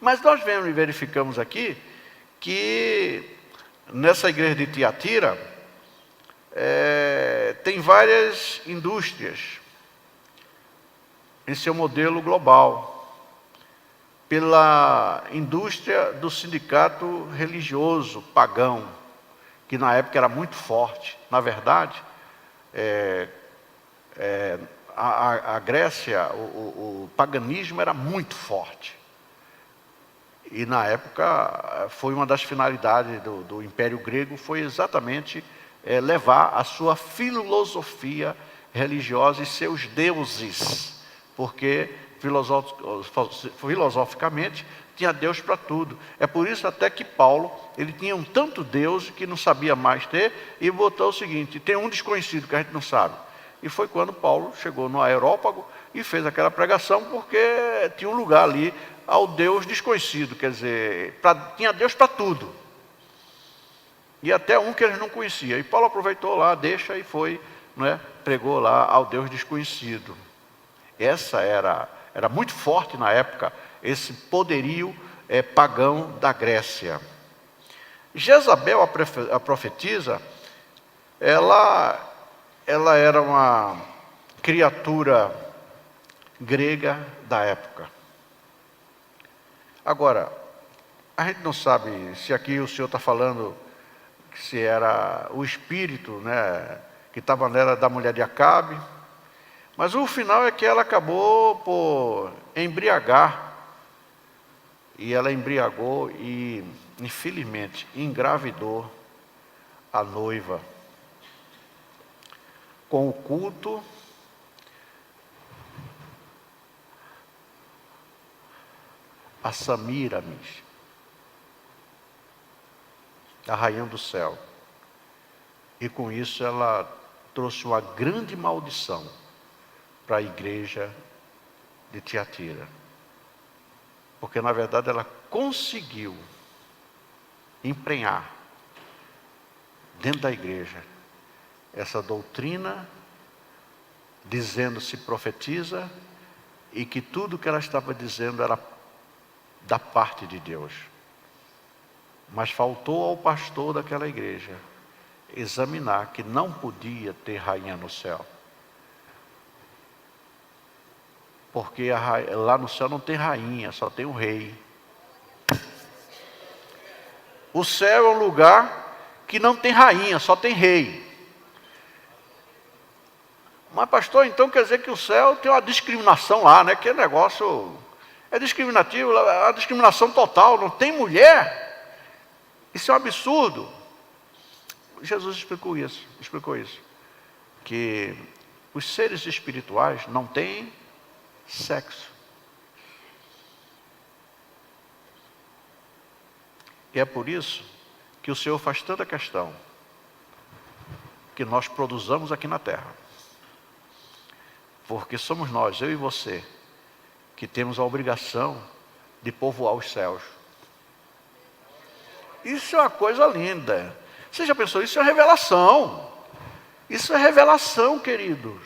Mas nós vemos e verificamos aqui que nessa igreja de Tiatira tem várias indústrias em seu modelo global. Pela indústria do sindicato religioso pagão, que na época era muito forte. Na verdade, a Grécia, o paganismo era muito forte. E na época, foi uma das finalidades do Império Grego, foi exatamente levar a sua filosofia religiosa e seus deuses, porque filosoficamente tinha Deus para tudo. É por isso até que Paulo, ele tinha um tanto Deus que não sabia mais ter, e botou o seguinte, tem um desconhecido que a gente não sabe. E foi quando Paulo chegou no Aerópago e fez aquela pregação, porque tinha um lugar ali ao Deus desconhecido, quer dizer, tinha Deus para tudo. E até um que eles não conheciam. E Paulo aproveitou lá, deixa e foi, pregou lá ao Deus desconhecido. Essa era muito forte na época, esse poderio pagão da Grécia. Jezabel, a profetisa, ela era uma criatura grega da época. Agora, a gente não sabe se aqui o Senhor está falando se era o espírito, que estava nela da mulher de Acabe, mas o final é que ela acabou por embriagar, e ela embriagou e, infelizmente, engravidou a noiva. Com o culto a Samíramis, a rainha do céu. E com isso ela trouxe uma grande maldição para a igreja de Tiatira. Porque na verdade ela conseguiu emprenhar dentro da igreja essa doutrina, dizendo-se profetiza, e que tudo que ela estava dizendo era da parte de Deus. Mas faltou ao pastor daquela igreja examinar que não podia ter rainha no céu. Porque lá no céu não tem rainha, só tem o rei. O céu é um lugar que não tem rainha, só tem rei. Mas pastor, então quer dizer que o céu tem uma discriminação lá, Que é negócio... É discriminativo, a discriminação total, não tem mulher. Isso é um absurdo. Jesus explicou isso. Que os seres espirituais não têm sexo. E é por isso que o Senhor faz tanta questão que nós produzamos aqui na terra. Porque somos nós, eu e você, que temos a obrigação de povoar os céus. Isso é uma coisa linda. Você já pensou? Isso é revelação. Isso é revelação, queridos.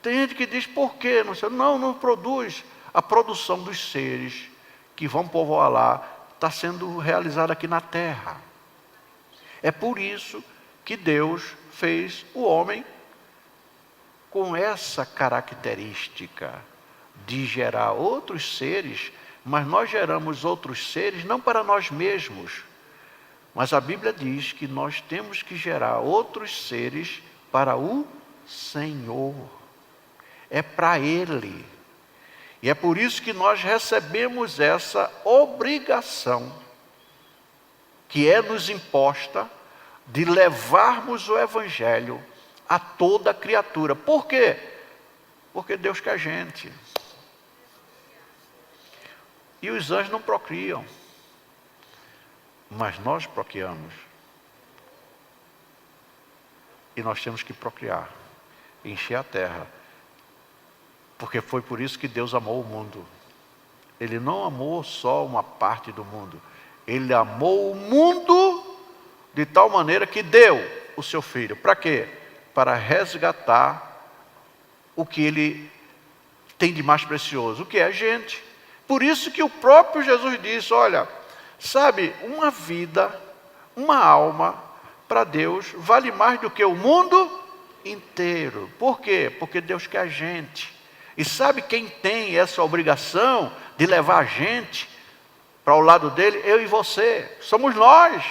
Tem gente que diz, por quê? Não produz. A produção dos seres que vão povoar lá está sendo realizada aqui na terra. É por isso que Deus fez o homem com essa característica de gerar outros seres, mas nós geramos outros seres não para nós mesmos, mas a Bíblia diz que nós temos que gerar outros seres para o Senhor. É para Ele. E é por isso que nós recebemos essa obrigação que é nos imposta de levarmos o Evangelho a toda criatura. Por quê? Porque Deus quer gente. E os anjos não procriam, mas nós procriamos. E nós temos que procriar, encher a terra. Porque foi por isso que Deus amou o mundo. Ele não amou só uma parte do mundo. Ele amou o mundo de tal maneira que deu o seu Filho. Para quê? Para resgatar o que Ele tem de mais precioso, o que é a gente. Por isso que o próprio Jesus disse, olha, sabe, uma vida, uma alma, para Deus, vale mais do que o mundo inteiro. Por quê? Porque Deus quer a gente. E sabe quem tem essa obrigação de levar a gente para o lado dele? Eu e você. Somos nós.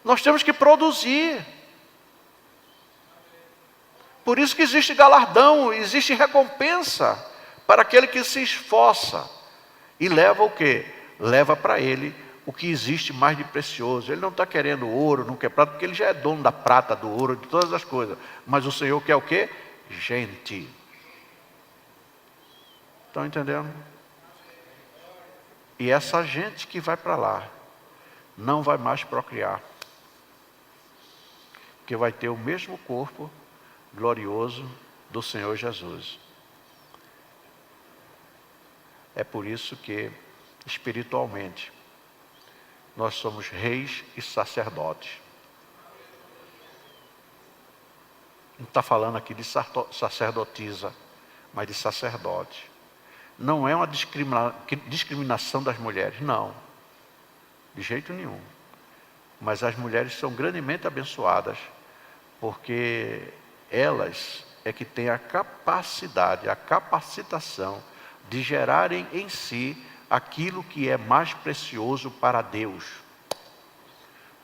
Nós temos que produzir. Por isso que existe galardão, existe recompensa para aquele que se esforça. E leva o quê? Leva para ele o que existe mais de precioso. Ele não está querendo ouro, não quer prata, porque ele já é dono da prata, do ouro, de todas as coisas. Mas o Senhor quer o quê? Gente. Estão entendendo? E essa gente que vai para lá, não vai mais procriar. Porque vai ter o mesmo corpo glorioso do Senhor Jesus. É por isso que, espiritualmente, nós somos reis e sacerdotes. Não está falando aqui de sacerdotisa, mas de sacerdote. Não é uma discriminação das mulheres, não. De jeito nenhum. Mas as mulheres são grandemente abençoadas, porque elas é que têm a capacidade, a capacitação de gerarem em si aquilo que é mais precioso para Deus.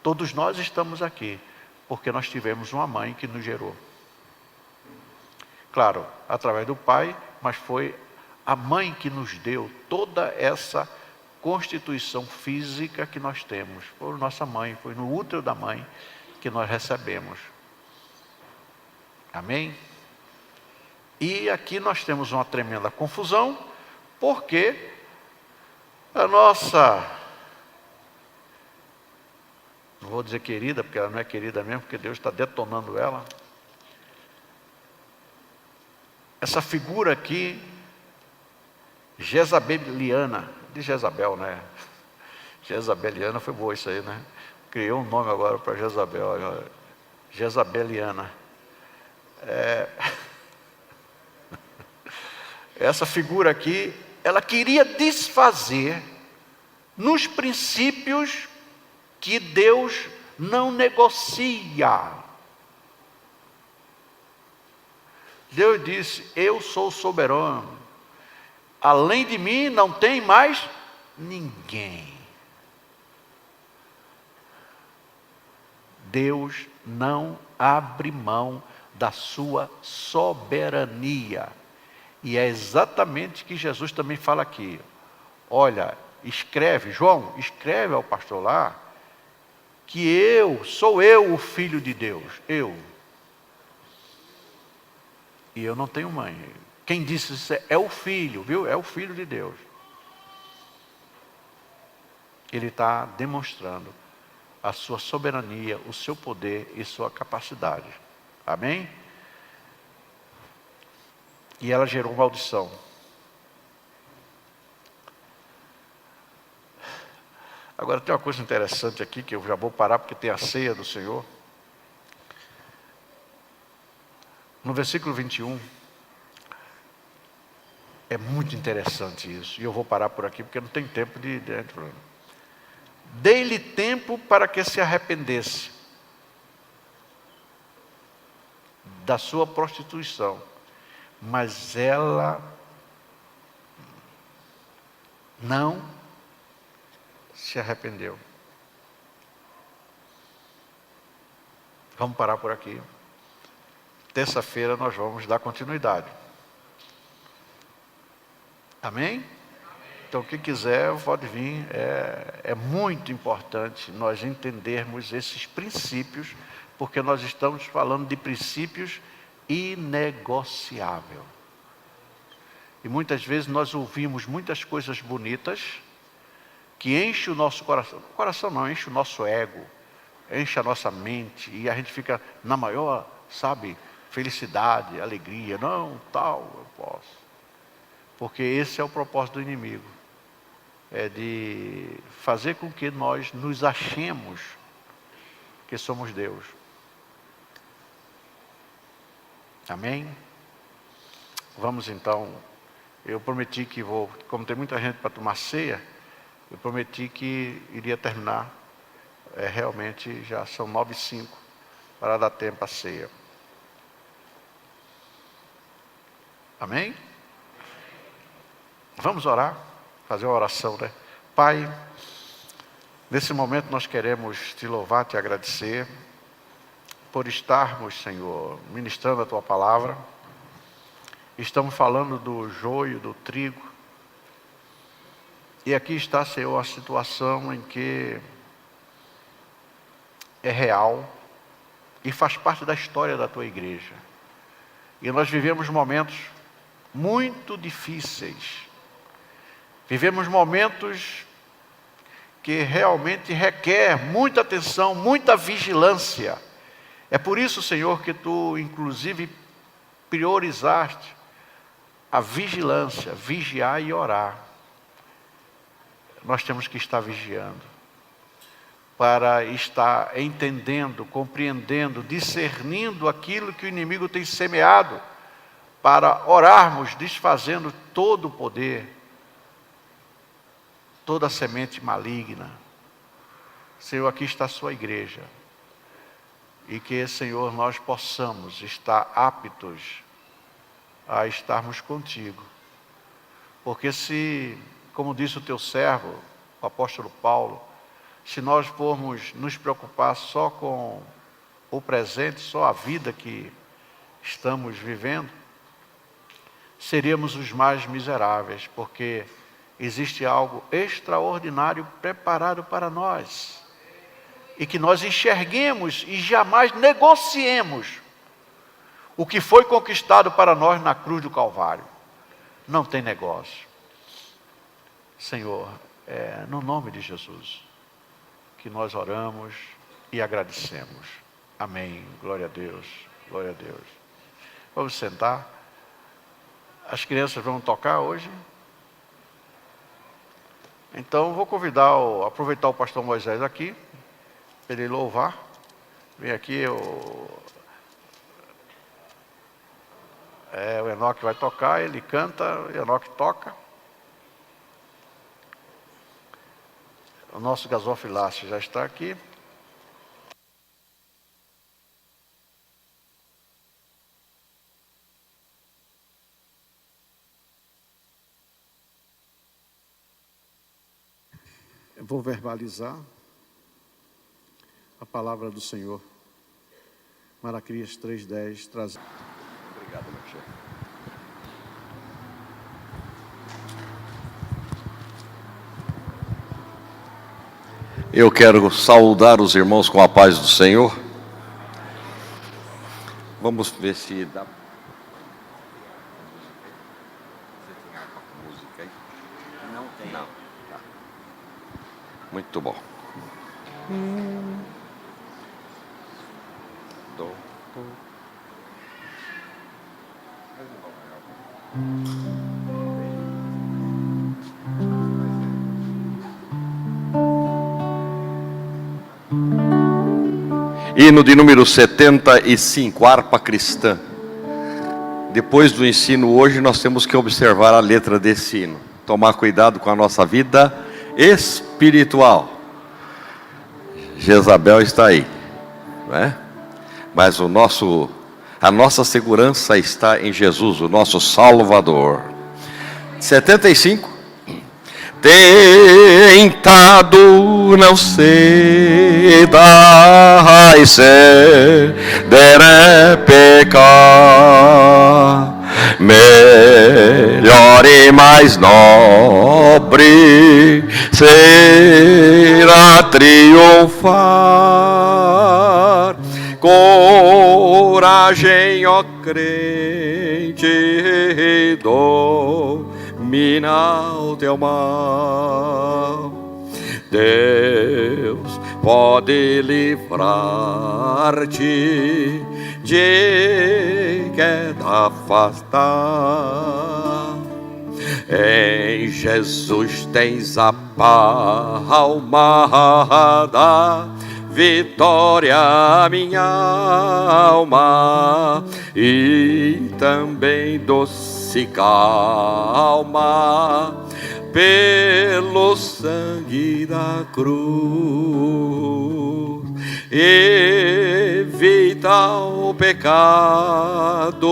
Todos nós estamos aqui porque nós tivemos uma mãe que nos gerou. Claro, através do pai, mas foi a mãe que nos deu toda essa constituição física que nós temos. Foi nossa mãe, foi no útero da mãe que nós recebemos. Amém? E aqui nós temos uma tremenda confusão, porque a nossa, não vou dizer querida, porque ela não é querida mesmo, porque Deus está detonando ela. Essa figura aqui, Jezabeliana, de Jezabel, né? Jezabeliana foi boa isso aí, né? Criou um nome agora para Jezabel, Jezabeliana. Essa figura aqui, ela queria desfazer nos princípios que Deus não negocia. Deus disse, eu sou soberano. Além de mim não tem mais ninguém. Deus não abre mão da sua soberania. E é exatamente o que Jesus também fala aqui. Olha, escreve, João, escreve ao pastor lá, que sou eu o filho de Deus, eu. E eu não tenho mãe. Quem disse isso é o filho, viu? É o filho de Deus. Ele está demonstrando a sua soberania, o seu poder e sua capacidade. Amém? E ela gerou maldição. Agora tem uma coisa interessante aqui, que eu já vou parar porque tem a ceia do Senhor. No versículo 21, é muito interessante isso. E eu vou parar por aqui porque não tem tempo de entrar. Dei-lhe tempo para que se arrependesse da sua prostituição. Mas ela não se arrependeu. Vamos parar por aqui. Terça-feira nós vamos dar continuidade. Amém? Então, quem quiser pode vir. É muito importante nós entendermos esses princípios, porque nós estamos falando de princípios inegociáveis. E muitas vezes nós ouvimos muitas coisas bonitas que enchem o nosso coração. O coração não, enche o nosso ego, enche a nossa mente, e a gente fica na maior, felicidade, alegria. Não, tal, eu posso. Porque esse é o propósito do inimigo. É de fazer com que nós nos achemos que somos Deus. Amém? Vamos então. Eu prometi que como tem muita gente para tomar ceia, eu prometi que iria terminar. Realmente já são 9h05 para dar tempo à ceia. Amém? Vamos orar, fazer uma oração, né? Pai, nesse momento nós queremos te louvar, te agradecer por estarmos, Senhor, ministrando a tua palavra. Estamos falando do joio, do trigo. E aqui está, Senhor, a situação em que é real e faz parte da história da tua igreja. E nós vivemos momentos muito difíceis. Vivemos momentos que realmente requer muita atenção, muita vigilância. É por isso, Senhor, que tu, inclusive, priorizaste a vigilância, vigiar e orar. Nós temos que estar vigiando, para estar entendendo, compreendendo, discernindo aquilo que o inimigo tem semeado, para orarmos, desfazendo todo o poder, toda a semente maligna. Senhor, aqui está a sua igreja. E que, Senhor, nós possamos estar aptos a estarmos contigo. Porque se, como disse o teu servo, o apóstolo Paulo, se nós formos nos preocupar só com o presente, só a vida que estamos vivendo, seríamos os mais miseráveis, porque existe algo extraordinário preparado para nós. E que nós enxerguemos e jamais negociemos o que foi conquistado para nós na cruz do Calvário. Não tem negócio. Senhor, no nome de Jesus, que nós oramos e agradecemos. Amém. Glória a Deus. Glória a Deus. Vamos sentar. As crianças vão tocar hoje. Então, vou aproveitar o pastor Moisés aqui, para ele louvar. Vem aqui, o Enoque vai tocar, ele canta, o Enoque toca. O nosso gasofilácio já está aqui. Eu vou verbalizar a palavra do Senhor. Malaquias 3:10 traz. Obrigado, meu chefe. Eu quero saudar os irmãos com a paz do Senhor. Vamos ver se dá. Música aí? Não tem. Não. Tá. Muito bom. Hino de número 75, harpa cristã. Depois do ensino hoje, nós temos que observar a letra desse hino. Tomar cuidado com a nossa vida espiritual. Jezabel está aí, não é? Mas a nossa segurança está em Jesus, o nosso Salvador. 75. Tentado não ceda e ceder é pecar, melhor maior e mais nobre será triunfar. Coragem, ó crente, domina o teu mal. Deus pode livrar-te de queda afastar. Em Jesus tens a palma da vitória, minha alma, e também doce calma pelo sangue da cruz. Evita o pecado,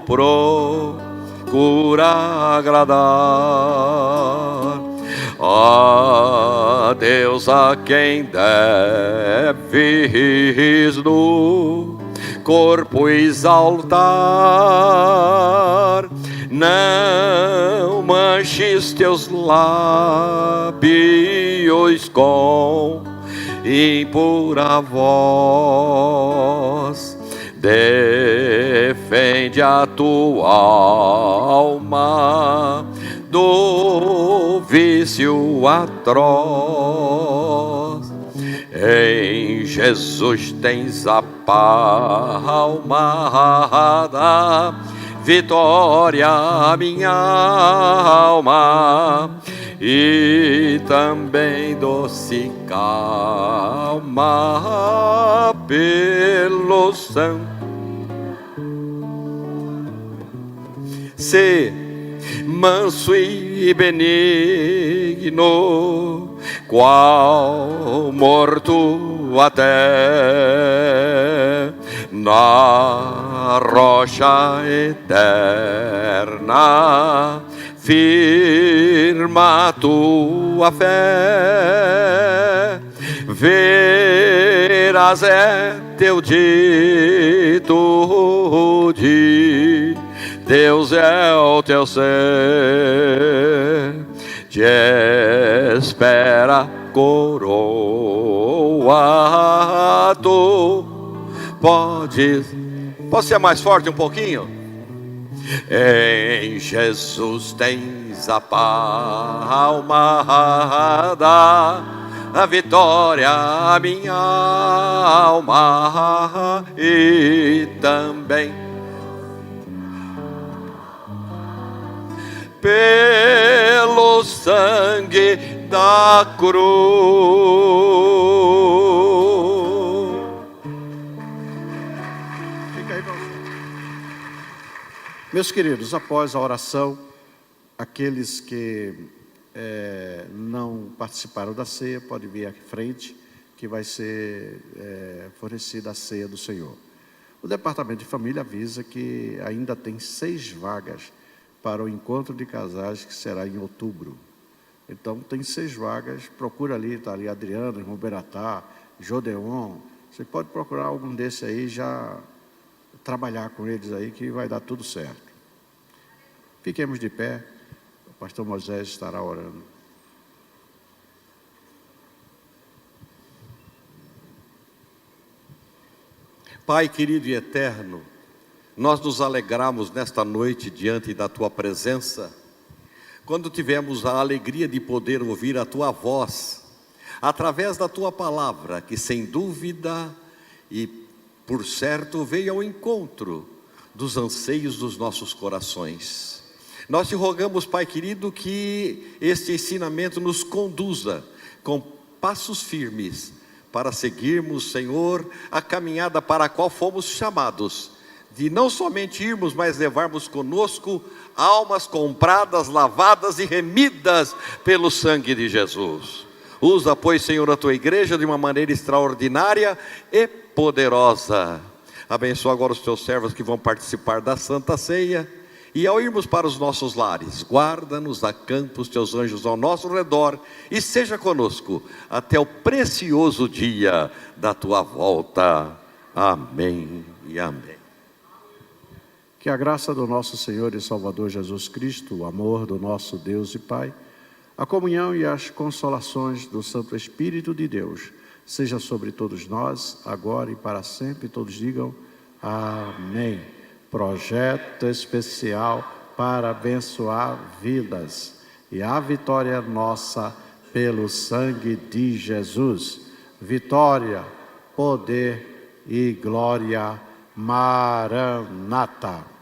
procura agradar a Deus, a quem deves no corpo exaltar. Não manches teus lábios com impura voz. Defende a tua alma do vício atroz. Em Jesus tens a palma da vitória, minha alma, e também doce calma pelo sangue. Se manso e benigno, qual morto até na rocha eterna, firma tua fé. Verás é teu dito de Deus é o teu ser, te espera coroa, tu posso ser mais forte um pouquinho? Em Jesus tens a palma da vitória, minha alma, e também pelo sangue da cruz. Fica aí, meus queridos, após a oração, aqueles que não participaram da ceia podem vir aqui frente, que vai ser fornecida a ceia do Senhor. O Departamento de Família avisa que ainda tem 6 vagas para o encontro de casais que será em outubro. Então tem 6 vagas, procura ali, está ali Adriano, irmão Beratá, Jodeon, você pode procurar algum desses aí, já trabalhar com eles aí, que vai dar tudo certo. Fiquemos de pé, o pastor Moisés estará orando. Pai querido e eterno, nós nos alegramos nesta noite diante da Tua presença, quando tivemos a alegria de poder ouvir a Tua voz, através da Tua palavra, que sem dúvida e por certo veio ao encontro dos anseios dos nossos corações. Nós te rogamos, Pai querido, que este ensinamento nos conduza com passos firmes, para seguirmos, Senhor, a caminhada para a qual fomos chamados, de não somente irmos, mas levarmos conosco almas compradas, lavadas e remidas pelo sangue de Jesus. Usa, pois, Senhor, a Tua igreja de uma maneira extraordinária e poderosa. Abençoa agora os Teus servos que vão participar da Santa Ceia. E ao irmos para os nossos lares, guarda-nos, acampa os Teus anjos ao nosso redor e seja conosco até o precioso dia da Tua volta. Amém e amém. Que a graça do nosso Senhor e Salvador Jesus Cristo, o amor do nosso Deus e Pai, a comunhão e as consolações do Santo Espírito de Deus, seja sobre todos nós, agora e para sempre. Todos digam amém. Projeto especial para abençoar vidas e a vitória nossa pelo sangue de Jesus. Vitória, poder e glória. Maranata.